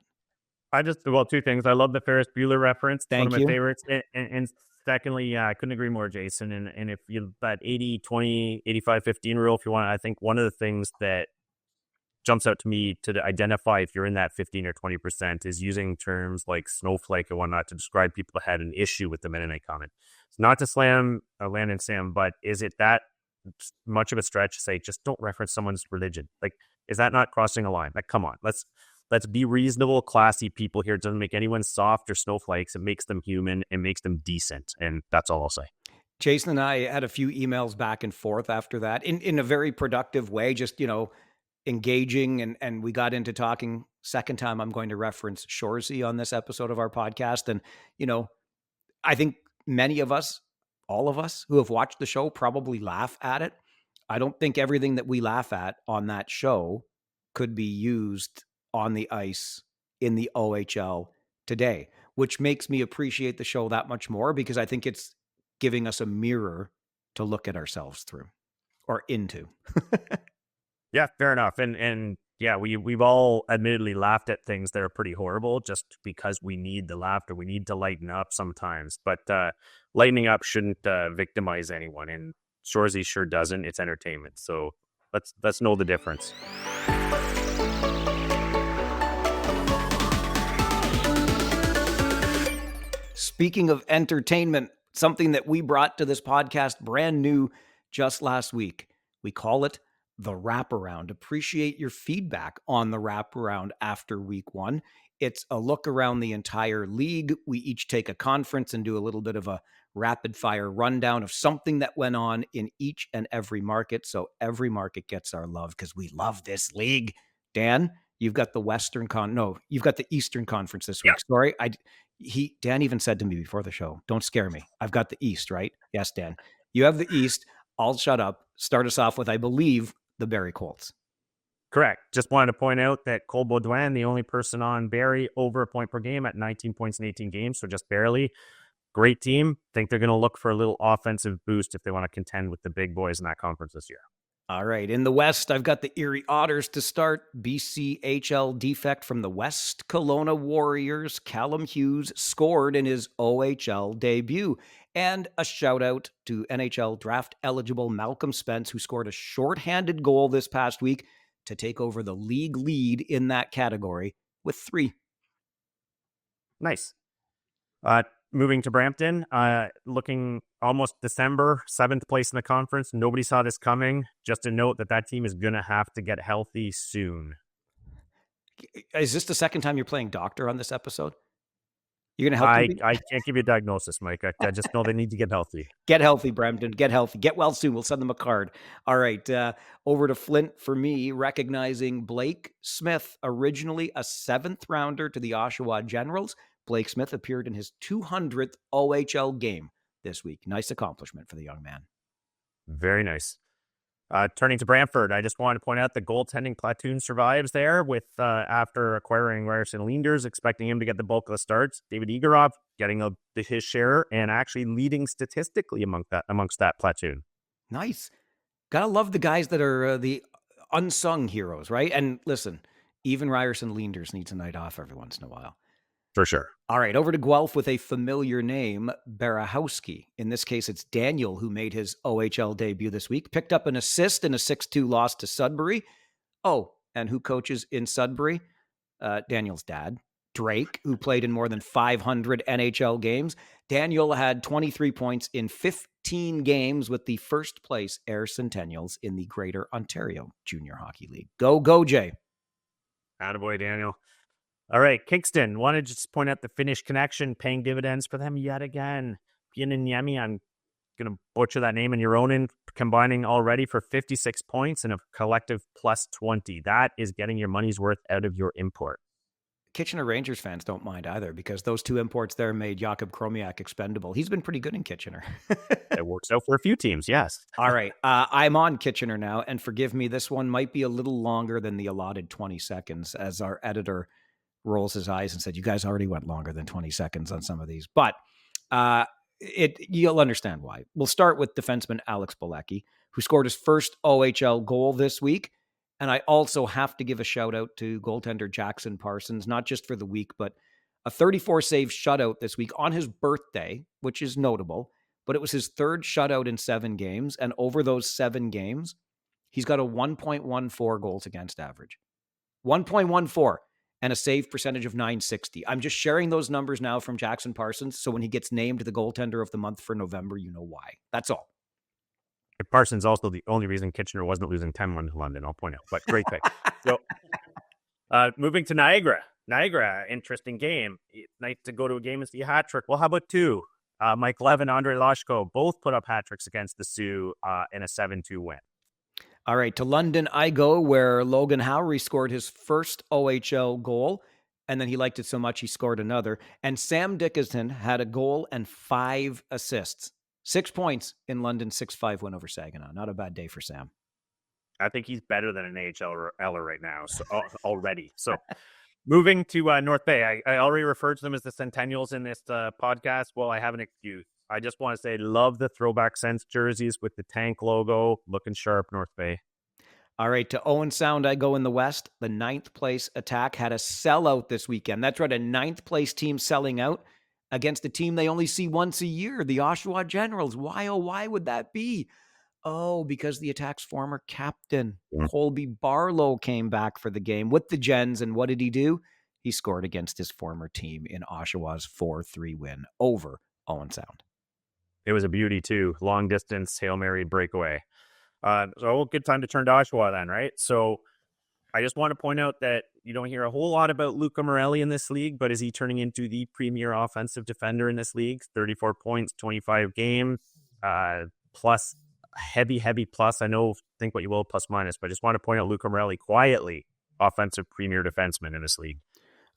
Two things. I love the Ferris Bueller reference. It's one of my you. favorites. And secondly, I couldn't agree more, Jason. And if you that 80-20, 85-15 rule, if you want, I think one of the things that jumps out to me to identify if you're in that 15 or 20% is using terms like snowflake and whatnot to describe people that had an issue with the Mennonite comment. It's not to slam Landon Sam, but is it that much of a stretch to say just don't reference someone's religion? Like, is that not crossing a line? Like, come on, let's be reasonable, classy people here. It doesn't make anyone soft or snowflakes. It makes them human. It makes them decent. And that's all I'll say. Jason and I had a few emails back and forth after that in a very productive way, just, engaging. And we got into talking. Second time I'm going to reference Shorzy on this episode of our podcast. And, I think many of us, all of us who have watched the show probably laugh at it. I don't think everything that we laugh at on that show could be used on the ice in the OHL today, which makes me appreciate the show that much more because I think it's giving us a mirror to look at ourselves through or into. Yeah, fair enough. And yeah, we've all admittedly laughed at things that are pretty horrible just because we need the laughter. We need to lighten up sometimes, but lightening up shouldn't victimize anyone. And Shorzy sure doesn't. It's entertainment. So let's know the difference. Speaking of entertainment, something that we brought to this podcast brand new just last week. We call it the Wraparound. Appreciate your feedback on the Wraparound after week one. It's a look around the entire league. We each take a conference and do a little bit of a rapid fire rundown of something that went on in each and every market. So every market gets our love because we love this league. Dan, you've got you've got the Eastern Conference this week. Sorry, Dan even said to me before the show, don't scare me. I've got the East, right? Yes, Dan. You have the East. I'll shut up. Start us off with, I believe, the Barrie Colts. Correct. Just wanted to point out that Cole Baudouin, the only person on Barrie over a point per game at 19 points in 18 games, so just barely. Great team. Think they're going to look for a little offensive boost if they want to contend with the big boys in that conference this year. All right. In the West, I've got the Erie Otters to start. BCHL defect from the West Kelowna Warriors. Callum Hughes scored in his OHL debut. And a shout out to NHL draft eligible Malcolm Spence, who scored a shorthanded goal this past week to take over the league lead in that category with 3. Nice. Moving to Brampton, looking almost December, 7th place in the conference. Nobody saw this coming. Just a note that team is going to have to get healthy soon. Is this the second time you're playing doctor on this episode? You're going to help I can't give you a diagnosis, Mike. I just know they need to get healthy. Get healthy, Brampton. Get healthy. Get well soon. We'll send them a card. All right. Over to Flint for me, recognizing Blake Smith, originally a 7th rounder to the Oshawa Generals. Blake Smith appeared in his 200th OHL game this week. Nice accomplishment for the young man. Very nice. Turning to Brantford, I just wanted to point out the goaltending platoon survives there with after acquiring Ryerson Leanders, expecting him to get the bulk of the starts. David Igorov getting his share and actually leading statistically amongst that platoon. Nice. Gotta love the guys that are the unsung heroes, right? And listen, even Ryerson Leanders needs a night off every once in a while. For sure. All right, over to Guelph with a familiar name, Barahowski. In this case, it's Daniel who made his OHL debut this week, picked up an assist in a 6-2 loss to Sudbury. Oh, and who coaches in Sudbury? Daniel's dad, Drake, who played in more than 500 NHL games. Daniel had 23 points in 15 games with the first place Air Centennials in the Greater Ontario Junior Hockey League. Go, Jay. Attaboy, Daniel. All right, Kingston. Wanted to just point out the Finnish connection paying dividends for them yet again. Pieniniemi, I'm going to butcher that name, and Euronin combining already for 56 points and a collective plus 20. That is getting your money's worth out of your import. Kitchener Rangers fans don't mind either because those two imports there made Jakub Kromiak expendable. He's been pretty good in Kitchener. It works out for a few teams, yes. All right, I'm on Kitchener now, and forgive me, this one might be a little longer than the allotted 20 seconds as our editor rolls his eyes and said, you guys already went longer than 20 seconds on some of these, but you'll understand why. We'll start with defenseman Alex Bilecki, who scored his first OHL goal this week. And I also have to give a shout out to goaltender Jackson Parsons, not just for the week, but a 34 save shutout this week on his birthday, which is notable, but it was his third shutout in 7 games. And over those 7 games, he's got a 1.14 goals against average, 1.14. And a save percentage of .960. I'm just sharing those numbers now from Jackson Parsons, so when he gets named the goaltender of the month for November, you know why. That's all. Parsons also the only reason Kitchener wasn't losing 10-1 to London, I'll point out. But great pick. So, moving to Niagara. Niagara, interesting game. Nice to go to a game and see a hat trick. Well, how about 2? Mike Levin, Andre Lashko both put up hat tricks against the Sioux in a 7-2 win. All right, to London I go, where Logan Howery scored his first OHL goal, and then he liked it so much he scored another. And Sam Dickinson had a goal and 5 assists. 6 points in London's 6-5 win over Saginaw. Not a bad day for Sam. I think he's better than an AHLer right now, so already. So moving to North Bay, I already referred to them as the Centennials in this podcast. Well, I have an excuse. I just want to say, love the throwback Sens jerseys with the tank logo. Looking sharp, North Bay. All right, to Owen Sound, I go in the West. The 9th place Attack had a sellout this weekend. That's right, a 9th place team selling out against a team they only see once a year, the Oshawa Generals. Why, oh, why would that be? Oh, because the Attack's former captain, Colby Barlow, came back for the game with the Gens, and what did he do? He scored against his former team in Oshawa's 4-3 win over Owen Sound. It was a beauty, too. Long distance, Hail Mary breakaway. So good time to turn to Oshawa then, right? So I just want to point out that you don't hear a whole lot about Luca Morelli in this league, but is he turning into the premier offensive defender in this league? 34 points, 25 games, plus heavy plus. I know, think what you will, plus minus, but I just want to point out Luca Morelli quietly offensive premier defenseman in this league.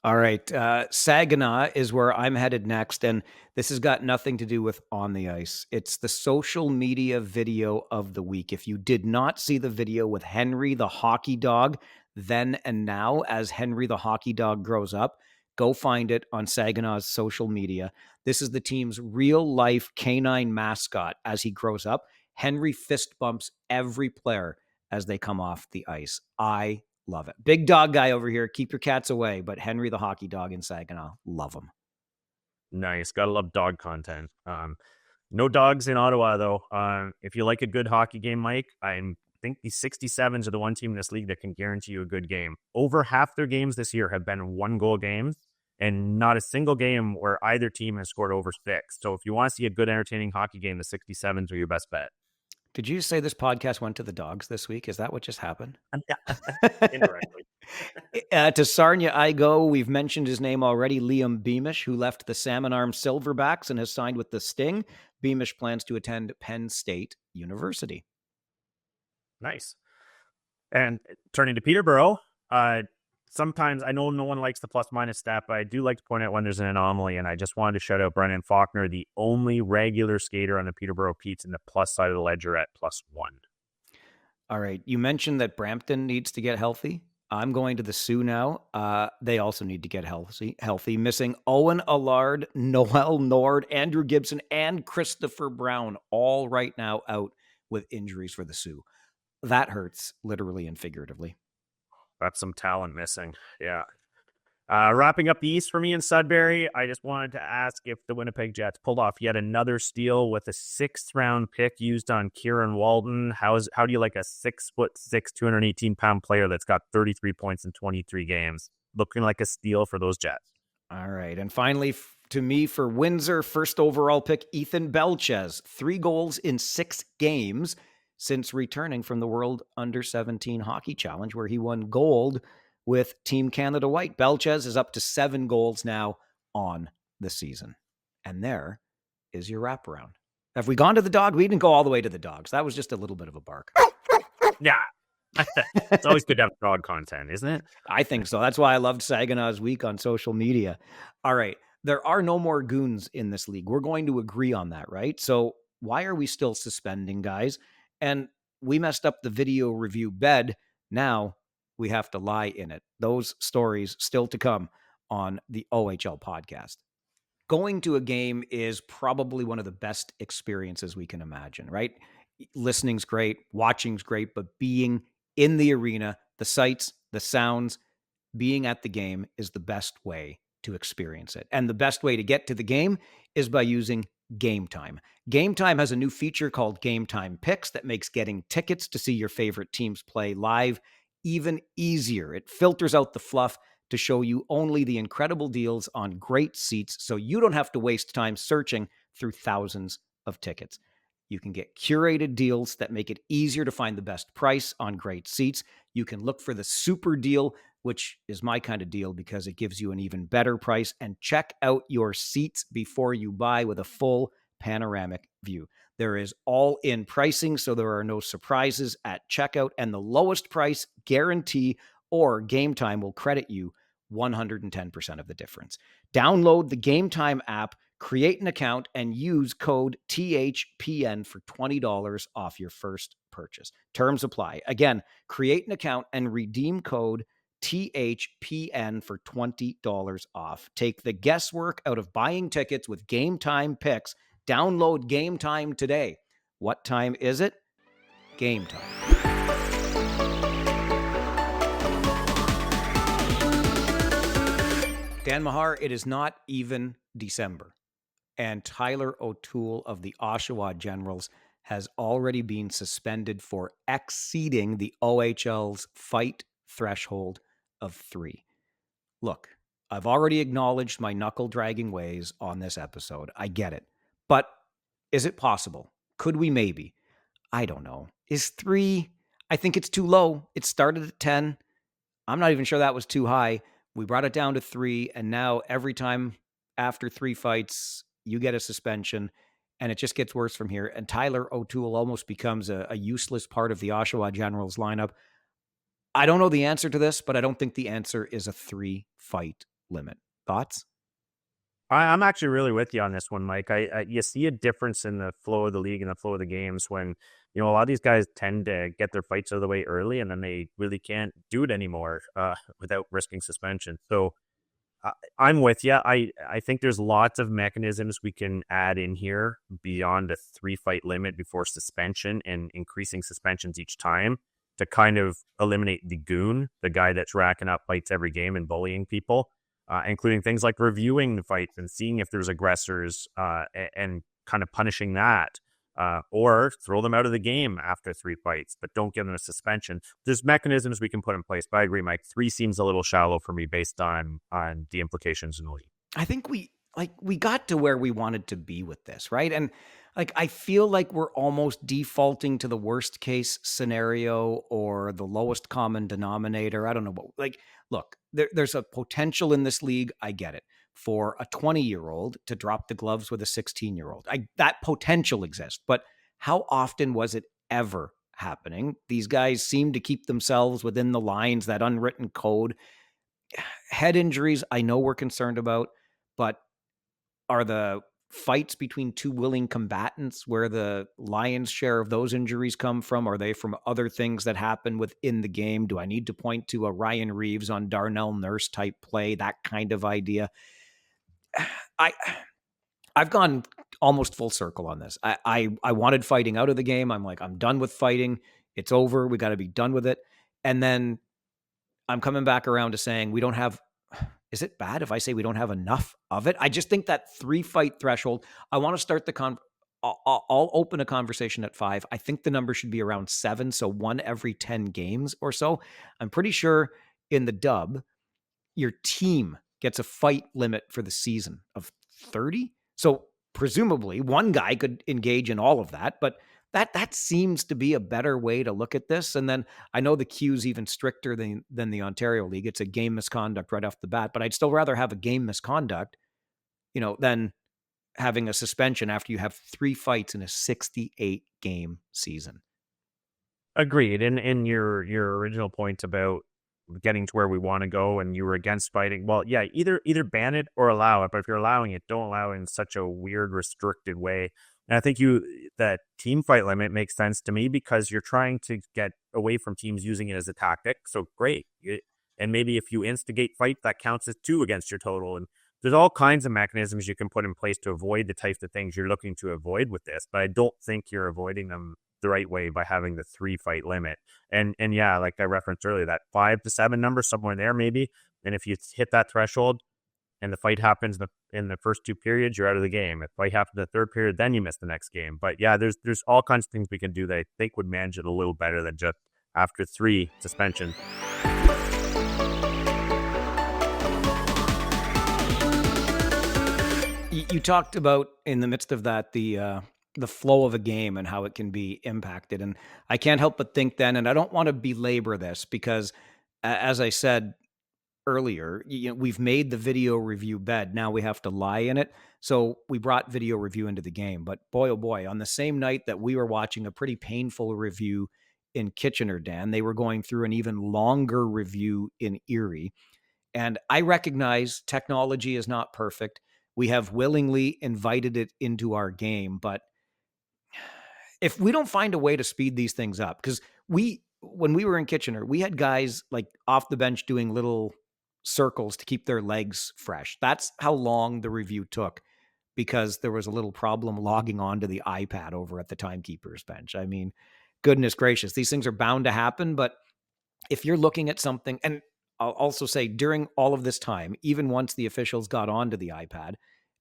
All right. Saginaw is where I'm headed next. And this has got nothing to do with on the ice. It's the social media video of the week. If you did not see the video with Henry the hockey dog then and now as Henry the hockey dog grows up, go find it on Saginaw's social media. This is the team's real life canine mascot as he grows up. Henry fist bumps every player as they come off the ice. I love it. Big dog guy over here. Keep your cats away. But Henry the hockey dog in Saginaw, love him. Nice. Gotta love dog content. No dogs in Ottawa, though. If you like a good hockey game, Mike, I think the 67s are the one team in this league that can guarantee you a good game. Over half their games this year have been 1-goal games, and not a single game where either team has scored over 6. So if you want to see a good, entertaining hockey game, the 67s are your best bet. Did you say this podcast went to the dogs this week? Is that what just happened? Indirectly. To Sarnia I go. We've mentioned his name already, Liam Beamish, who left the Salmon Arm Silverbacks and has signed with the Sting. Beamish plans to attend Penn State University. Nice. And turning to Peterborough, sometimes I know no one likes the plus minus stat, but I do like to point out when there's an anomaly. And I just wanted to shout out Brennan Faulkner, the only regular skater on the Peterborough Petes in the plus side of the ledger at +1. All right. You mentioned that Brampton needs to get healthy. I'm going to the Sioux now. They also need to get healthy. Missing Owen Allard, Noel Nord, Andrew Gibson, and Christopher Brown, all right now out with injuries for the Sioux. That hurts, literally and figuratively. That's some talent missing. Yeah. Wrapping up the East for me in Sudbury, I just wanted to ask if the Winnipeg Jets pulled off yet another steal with a 6th-round pick used on Kieran Walton. How do you like a 6'6", 218-pound player that's got 33 points in 23 games? Looking like a steal for those Jets. All right. And finally, to me, for Windsor, first overall pick, Ethan Belchez. 3 goals in 6 games since returning from the World Under-17 Hockey Challenge, where he won gold with Team Canada White. Belchez is up to 7 goals now on the season. And there is your wraparound. Have we gone to the dog? We didn't go all the way to the dogs. That was just a little bit of a bark. Yeah. It's always good to have dog content, isn't it? I think so. That's why I loved Saginaw's week on social media. All right. There are no more goons in this league. We're going to agree on that, right? So why are we still suspending guys? And we messed up the video review bed. Now we have to lie in it. Those stories still to come on the OHL podcast. Going to a game is probably one of the best experiences we can imagine, right? Listening's great, watching's great, but being in the arena, the sights, the sounds, being at the game is the best way to experience it. And the best way to get to the game is by using Game Time. Game Time has a new feature called Game Time Picks that makes getting tickets to see your favorite teams play live even easier. It filters out the fluff to show you only the incredible deals on great seats so you don't have to waste time searching through thousands of tickets. You can get curated deals that make it easier to find the best price on great seats. You can look for the super deal, which is my kind of deal because it gives you an even better price, and check out your seats before you buy with a full panoramic view. There is all-in pricing, so there are no surprises at checkout, and the lowest price guarantee or Game Time will credit you 110% of the difference. Download the Game Time app, create an account, and use code THPN for $20 off your first purchase. Terms apply. Again, create an account and redeem code THPN for $20 off. Take the guesswork out of buying tickets with Game Time Picks. Download Game Time today. What time is it? Game time. Dan Mahar, it is not even December, and Tyler O'Toole of the Oshawa Generals has already been suspended for exceeding the OHL's fight threshold of 3. Look, I've already acknowledged my knuckle-dragging ways on this episode. I get it. But is it possible? Could we maybe? I don't know. Is 3? I think it's too low. It started at 10. I'm not even sure that was too high. We brought it down to 3, and now every time after 3 fights, you get a suspension, and it just gets worse from here. And Tyler O'Toole almost becomes a useless part of the Oshawa Generals lineup. I don't know the answer to this, but I don't think the answer is a 3-fight limit. Thoughts? I'm actually really with you on this one, Mike. You see a difference in the flow of the league and the flow of the games when, a lot of these guys tend to get their fights out of the way early, and then they really can't do it anymore without risking suspension. So I'm with you. I think there's lots of mechanisms we can add in here beyond a 3-fight limit before suspension and increasing suspensions each time to kind of eliminate the goon, the guy that's racking up fights every game and bullying people. Including things like reviewing the fights and seeing if there's aggressors and kind of punishing that, or throw them out of the game after 3 fights, but don't give them a suspension. There's mechanisms we can put in place, but I agree, Mike, 3 seems a little shallow for me based on the implications in the league. I think we got to where we wanted to be with this, right? And I feel like we're almost defaulting to the worst case scenario or the lowest common denominator. I don't know, but look, there's a potential in this league. I get it, for a 20-year-old to drop the gloves with a 16-year-old. That potential exists, but how often was it ever happening? These guys seem to keep themselves within the lines, that unwritten code. Head injuries, I know we're concerned about, but are the fights between two willing combatants where the lion's share of those injuries come from? Are they from other things that happen within the game? Do I need to point to a Ryan Reeves on Darnell Nurse type play, that kind of idea? I I've gone almost full circle on this. I wanted fighting out of the game. I'm like, I'm done with fighting. It's over. We got to be done with it. And then I'm coming back around to saying we don't have. Is it bad if I say we don't have enough of it? I just think that 3-fight threshold. I want to start the I'll open a conversation at 5. I think the number should be around 7, so one every 10 games or so. I'm pretty sure in the dub, your team gets a fight limit for the season of 30. So presumably one guy could engage in all of that, but that seems to be a better way to look at this. And then I know the cue's even stricter than the Ontario League. It's a game misconduct right off the bat, but I'd still rather have a game misconduct, than having a suspension after you have 3 fights in a 68 game season. Agreed. And in your original point about getting to where we want to go, and you were against fighting, well, yeah, either ban it or allow it. But if you're allowing it, don't allow it in such a weird, restricted way. And I think that team fight limit makes sense to me because you're trying to get away from teams using it as a tactic. So great. And maybe if you instigate fight, that counts as 2 against your total. And there's all kinds of mechanisms you can put in place to avoid the types of things you're looking to avoid with this. But I don't think you're avoiding them the right way by having the 3-fight limit. And yeah, like I referenced earlier, that 5 to 7 number, somewhere there maybe. And if you hit that threshold and the fight happens in the first 2 periods, you're out of the game. If the fight happens in the 3rd period, then you miss the next game. But yeah, there's all kinds of things we can do that I think would manage it a little better than just after 3 suspension. You talked about in the midst of that the flow of a game and how it can be impacted, and I can't help but think then, and I don't want to belabor this because, as I said earlier, we've made the video review bed. Now we have to lie in it. So we brought video review into the game. But boy, oh boy, on the same night that we were watching a pretty painful review in Kitchener, Dan, they were going through an even longer review in Erie. And I recognize technology is not perfect. We have willingly invited it into our game, but if we don't find a way to speed these things up, because when we were in Kitchener, we had guys like off the bench doing little circles to keep their legs fresh. That's how long the review took because there was a little problem logging onto the iPad over at the timekeeper's bench. I mean, goodness gracious, these things are bound to happen, but if you're looking at something, and I'll also say during all of this time, even once the officials got onto the iPad,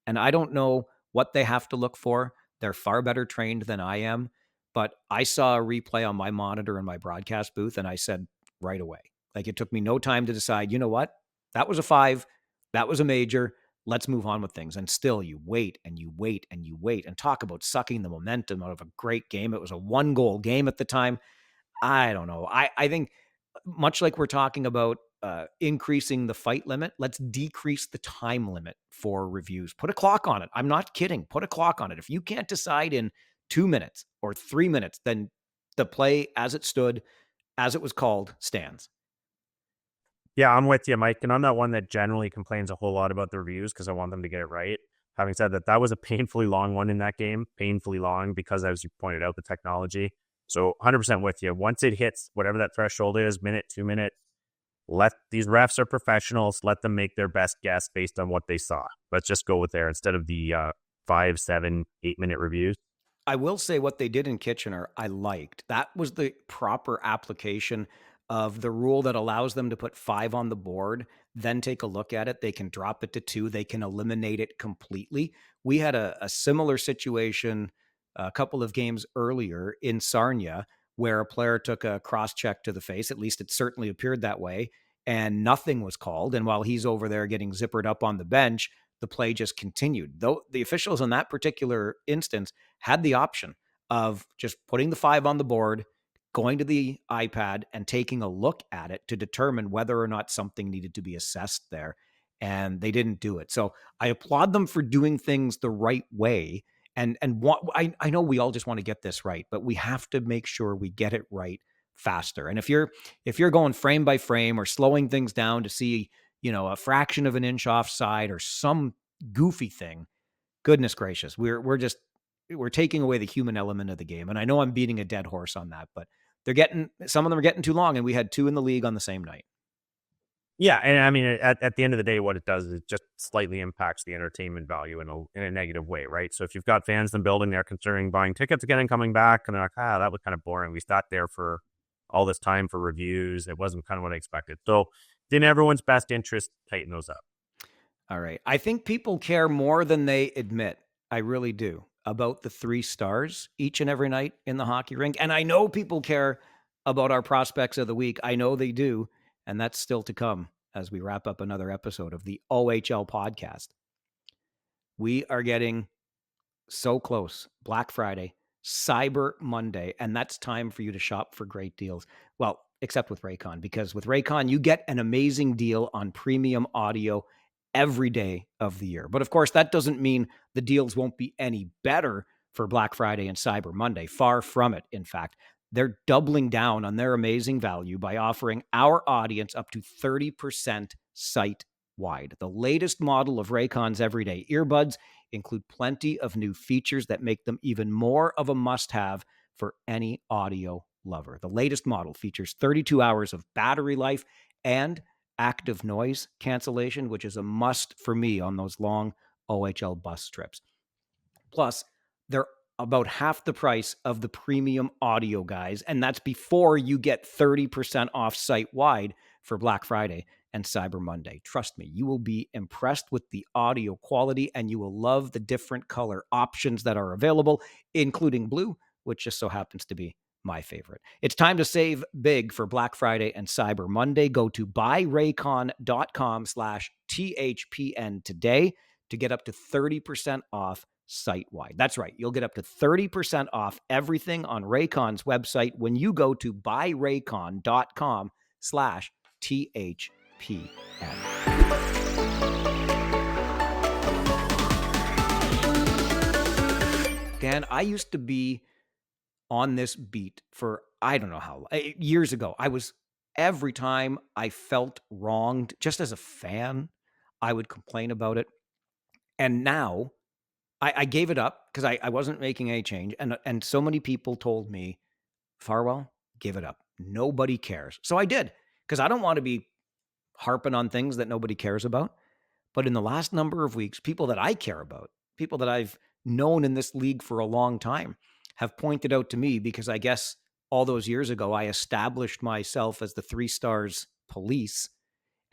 and I don't know what they have to look for, they're far better trained than I am, but I saw a replay on my monitor in my broadcast booth, and I said right away, like it took me no time to decide, you know what? That was a 5. That was a major. Let's move on with things. And still you wait and you wait and you wait and talk about sucking the momentum out of a great game. It was a 1-goal game at the time. I don't know. I think much like we're talking about increasing the fight limit, let's decrease the time limit for reviews. Put a clock on it. I'm not kidding. Put a clock on it. If you can't decide in 2 minutes or 3 minutes, then the play as it stood, as it was called, stands. Yeah, I'm with you, Mike. And I'm not one that generally complains a whole lot about the reviews because I want them to get it right. Having said that, that was a painfully long one in that game, painfully long because, as you pointed out, the technology. So 100% with you. Once it hits whatever that threshold is, minute, 2 minutes, let these refs are professionals. Let them make their best guess based on what they saw. Let's just go with there instead of the 5, 7, 8 minute reviews. I will say what they did in Kitchener, I liked. That was the proper application of the rule that allows them to put 5 on the board, then take a look at it. They can drop it to 2. They can eliminate it completely. We had a similar situation a couple of games earlier in Sarnia where a player took a cross check to the face. At least it certainly appeared that way. And nothing was called. And while he's over there getting zippered up on the bench, the play just continued. Though the officials in that particular instance had the option of just putting the 5 on the board, going to the iPad and taking a look at it to determine whether or not something needed to be assessed there. And they didn't do it. So I applaud them for doing things the right way. And what, I know we all just want to get this right, but we have to make sure we get it right faster. And if you're going frame by frame or slowing things down to see, a fraction of an inch offside or some goofy thing, goodness gracious, we're taking away the human element of the game. And I know I'm beating a dead horse on that, but some of them are getting too long, and we had 2 in the league on the same night. Yeah, and I mean, at the end of the day, what it does is it just slightly impacts the entertainment value in a negative way, right? So if you've got fans in the building, they're considering buying tickets again and coming back, and they're like, that was kind of boring. We sat there for all this time for reviews. It wasn't kind of what I expected. So it's in everyone's best interest, tighten those up. All right. I think people care more than they admit. I really do, about the 3 stars each and every night in the hockey rink. And I know people care about our prospects of the week. I know they do. And that's still to come as we wrap up another episode of the OHL podcast. We are getting so close. Black Friday, Cyber Monday, and that's time for you to shop for great deals. Well, except with Raycon, because with Raycon, you get an amazing deal on premium audio every day of the year. But of course, that doesn't mean the deals won't be any better for Black Friday and Cyber Monday. Far from it, in fact. They're doubling down on their amazing value by offering our audience up to 30% site-wide. The latest model of Raycon's everyday earbuds include plenty of new features that make them even more of a must-have for any audio lover. The latest model features 32 hours of battery life and active noise cancellation, which is a must for me on those long OHL bus trips. Plus, they're about half the price of the premium audio guys, and that's before you get 30% off site-wide for Black Friday and Cyber Monday. Trust me, you will be impressed with the audio quality, and you will love the different color options that are available, including blue, which just so happens to be my favorite. It's time to save big for Black Friday and Cyber Monday. Go to buyraycon.com/THPN today to get up to 30% off site-wide. That's right. You'll get up to 30% off everything on Raycon's website when you go to buyraycon.com/THPN. Dan, I used to be on this beat for I don't know how years ago. Every time I felt wronged, just as a fan, I would complain about it. And now I gave it up because I wasn't making any change. And so many people told me, Farwell, give it up. Nobody cares. So I did, because I don't want to be harping on things that nobody cares about. But in the last number of weeks, people that I care about, people that I've known in this league for a long time, have pointed out to me, because I guess all those years ago, I established myself as the 3 stars police.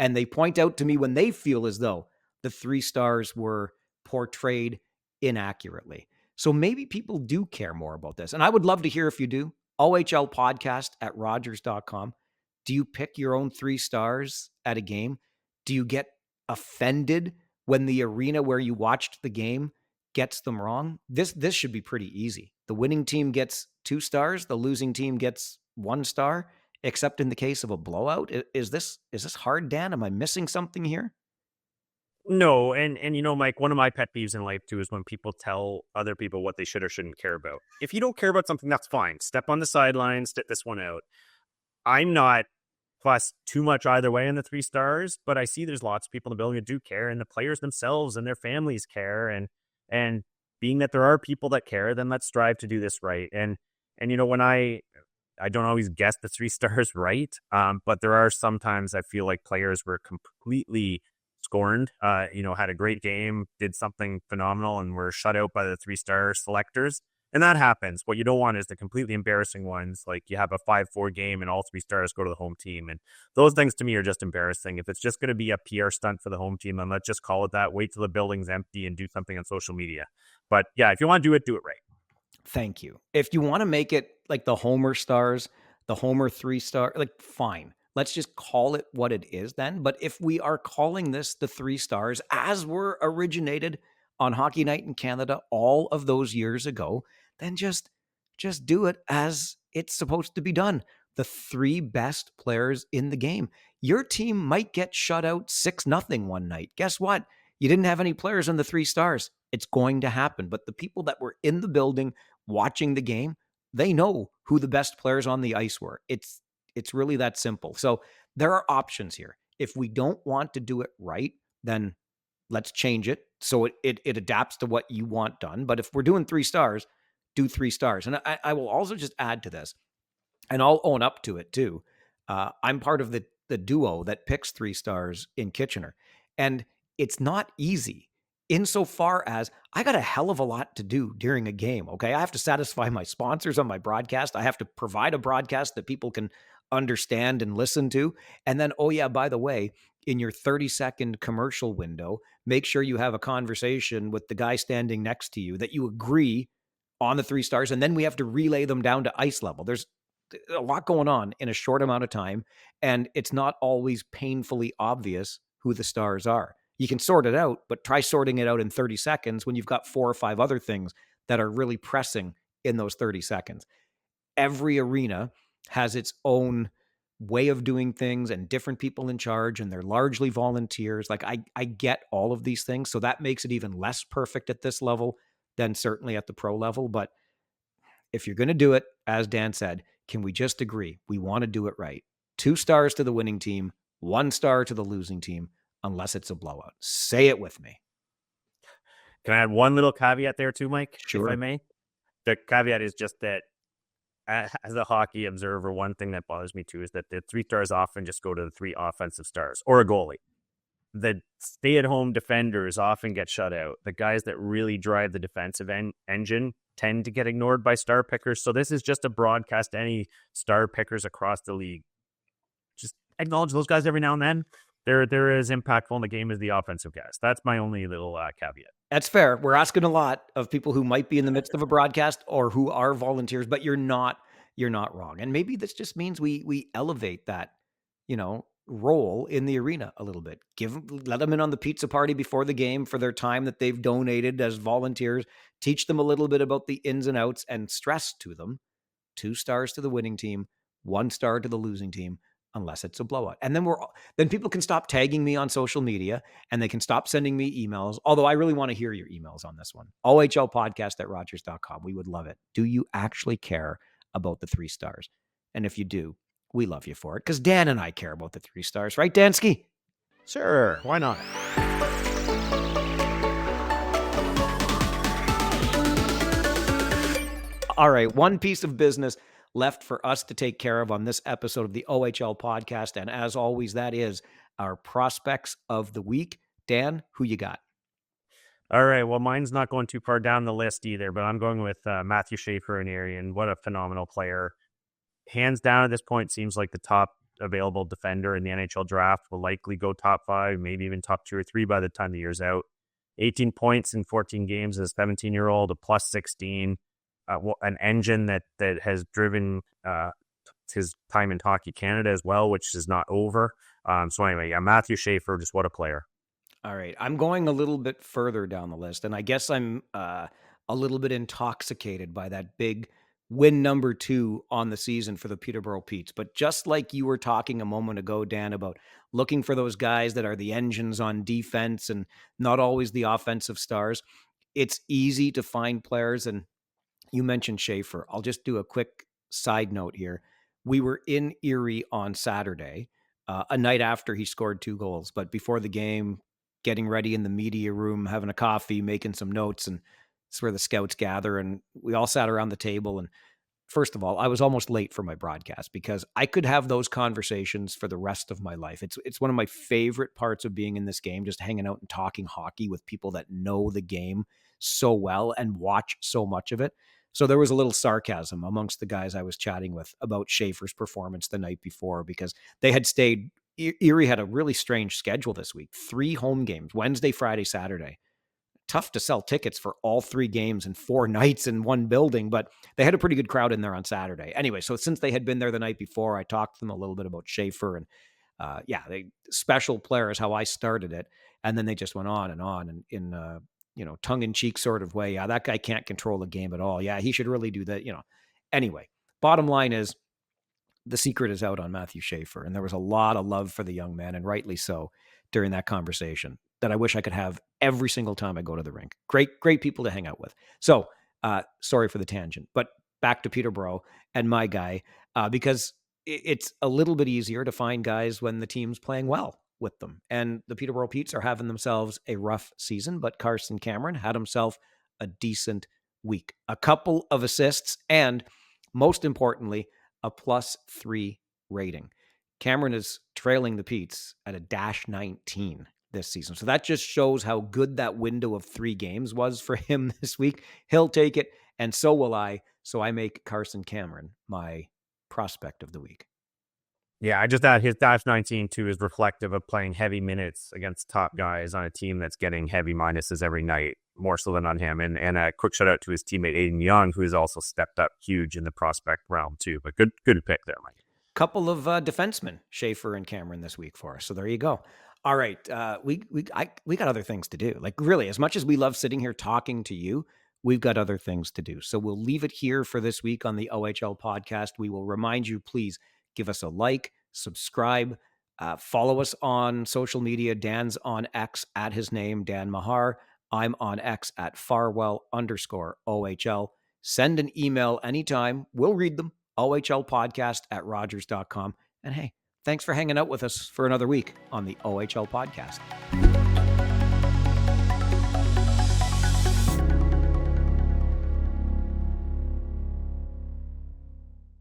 And they point out to me when they feel as though the 3 stars were portrayed inaccurately. So maybe people do care more about this. And I would love to hear if you do. OHL podcast at Rogers.com. Do you pick your own 3 stars at a game? Do you get offended when the arena where you watched the game gets them wrong? This should be pretty easy. The winning team gets 2 stars. The losing team gets 1 star, except in the case of a blowout. Is this hard, Dan? Am I missing something here? No, and Mike, one of my pet peeves in life too is when people tell other people what they should or shouldn't care about. If you don't care about something, that's fine. Step on the sidelines, sit this one out. I'm not fussed too much either way in the 3 stars, but I see there's lots of people in the building who do care, and the players themselves and their families care, and being that there are people that care, then let's strive to do this right. And when I don't always guess the 3 stars right, but there are sometimes I feel like players were completely scorned, had a great game, did something phenomenal, and were shut out by the 3-star selectors. And that happens. What you don't want is the completely embarrassing ones, like you have a 5-4 game and all 3 stars go to the home team. And those things to me are just embarrassing. If it's just going to be a PR stunt for the home team, then let's just call it that. Wait till the building's empty and do something on social media. But yeah, if you want to do it right. Thank you. If you want to make it like the Homer stars, the Homer 3-star, like fine. Let's just call it what it is then. But if we are calling this the 3 stars, as were originated on Hockey Night in Canada all of those years ago, then just do it as it's supposed to be done. The 3 best players in the game. Your team might get shut out 6-0 one night. Guess what? You didn't have any players in the 3 stars. It's going to happen. But the people that were in the building watching the game, they know who the best players on the ice were. It's really that simple. So there are options here. If we don't want to do it right, then let's change it so it adapts to what you want done. But if we're doing 3 stars, do 3 stars. And I will also just add to this, and I'll own up to it too. I'm part of the duo that picks 3 stars in Kitchener, and it's not easy insofar as I got a hell of a lot to do during a game. Okay, I have to satisfy my sponsors on my broadcast. I have to provide a broadcast that people can understand and listen to. And then, oh yeah, by the way, in your 30-second commercial window, make sure you have a conversation with the guy standing next to you that you agree on the 3 stars, and then we have to relay them down to ice level. There's a lot going on in a short amount of time, and it's not always painfully obvious who the stars are. You can sort it out, but try sorting it out in 30 seconds when you've got 4 or 5 other things that are really pressing in those 30 seconds. Every arena has its own way of doing things and different people in charge, and they're largely volunteers. Like I get all of these things, so that makes it even less perfect at this level than certainly at the pro level. But if you're going to do it, as Dan said, can we just agree we want to do it right? 2 stars to the winning team, 1 star to the losing team, unless it's a blowout. Say it with me. Can I add one little caveat there too, Mike, Sure. if I may? The caveat is just that as a hockey observer, one thing that bothers me too is that the 3 stars often just go to the 3 offensive stars or a goalie. The stay-at-home defenders often get shut out. The guys that really drive the defensive engine tend to get ignored by star pickers. So this is just a broadcast to any star pickers across the league. Just acknowledge those guys every now and then. They're as impactful in the game as the offensive guys. That's my only little caveat. That's fair. We're asking a lot of people who might be in the midst of a broadcast or who are volunteers, but you're not wrong. And maybe this just means we elevate that, role in the arena a little bit. Let them in on the pizza party before the game for their time that they've donated as volunteers. Teach them a little bit about the ins and outs and stress to them 2 stars to the winning team, 1 star to the losing team, unless it's a blowout. And then people can stop tagging me on social media and they can stop sending me emails. Although I really want to hear your emails on this one. OHLpodcast@Rogers.com. We would love it. Do you actually care about the 3 stars? And if you do, we love you for it, because Dan and I care about the 3 stars, right, Dansky? Sure, why not? All right, one piece of business left for us to take care of on this episode of the OHL podcast. And as always, that is our prospects of the week. Dan, who you got? All right, well, mine's not going too far down the list either, but I'm going with Matthew Schaefer in Erie, and what a phenomenal player. Hands down at this point, seems like the top available defender in the NHL draft. Will likely go top 5, maybe even top 2 or 3 by the time the year's out. 18 points in 14 games as a 17-year-old, a plus 16, an engine that has driven his time in Hockey Canada as well, which is not over. So anyway, Matthew Schaefer, just what a player. All right, I'm going a little bit further down the list, and I guess I'm a little bit intoxicated by that big win number 2 on the season for the Peterborough Petes. But just like you were talking a moment ago, Dan, about looking for those guys that are the engines on defense and not always the offensive stars, it's easy to find players. And you mentioned Schaefer. I'll just do a quick side note here. We were in Erie on Saturday, a night after he scored 2 goals, but before the game, getting ready in the media room, having a coffee, making some notes, and it's where the scouts gather, and we all sat around the table. And first of all, I was almost late for my broadcast because I could have those conversations for the rest of my life. It's one of my favorite parts of being in this game, just hanging out and talking hockey with people that know the game so well and watch so much of it. So there was a little sarcasm amongst the guys I was chatting with about Schaefer's performance the night before, because they had stayed. Erie had a really strange schedule this week. 3 home games, Wednesday, Friday, Saturday. Tough to sell tickets for all 3 games and 4 nights in one building, but they had a pretty good crowd in there on Saturday. Anyway, so since they had been there the night before, I talked to them a little bit about Schaefer, and they special player is how I started it. And then they just went on and in tongue-in-cheek sort of way. Yeah, that guy can't control the game at all. Yeah, he should really do that. Anyway, bottom line is the secret is out on Matthew Schaefer. And there was a lot of love for the young man, and rightly so, during that conversation that I wish I could have every single time I go to the rink. Great people to hang out with. So sorry for the tangent, but back to Peterborough and my guy, because it's a little bit easier to find guys when the team's playing well. with them. And the Peterborough Petes are having themselves a rough season, but Carson Cameron had himself a decent week. A couple of assists and, most importantly, a +3 rating. Cameron is trailing the Petes at a -19 this season. So that just shows how good that window of 3 games was for him this week. He'll take it, and so will I. So I make Carson Cameron my prospect of the week. Yeah, I just thought his -19 too is reflective of playing heavy minutes against top guys on a team that's getting heavy minuses every night, more so than on him. And a quick shout out to his teammate Aiden Young, who has also stepped up huge in the prospect realm too. But good pick there, Mike. Couple of defensemen, Schaefer and Cameron, this week for us. So there you go. All right, we got other things to do. Like, really, as much as we love sitting here talking to you, we've got other things to do. So we'll leave it here for this week on the OHL podcast. We will remind you, please give us a like, subscribe, follow us on social media. Dan's on X at his name, Dan Mahar. I'm on X at Farwell_OHL. Send an email anytime. We'll read them. OHLpodcast@Rogers.com. And hey, thanks for hanging out with us for another week on the OHL podcast.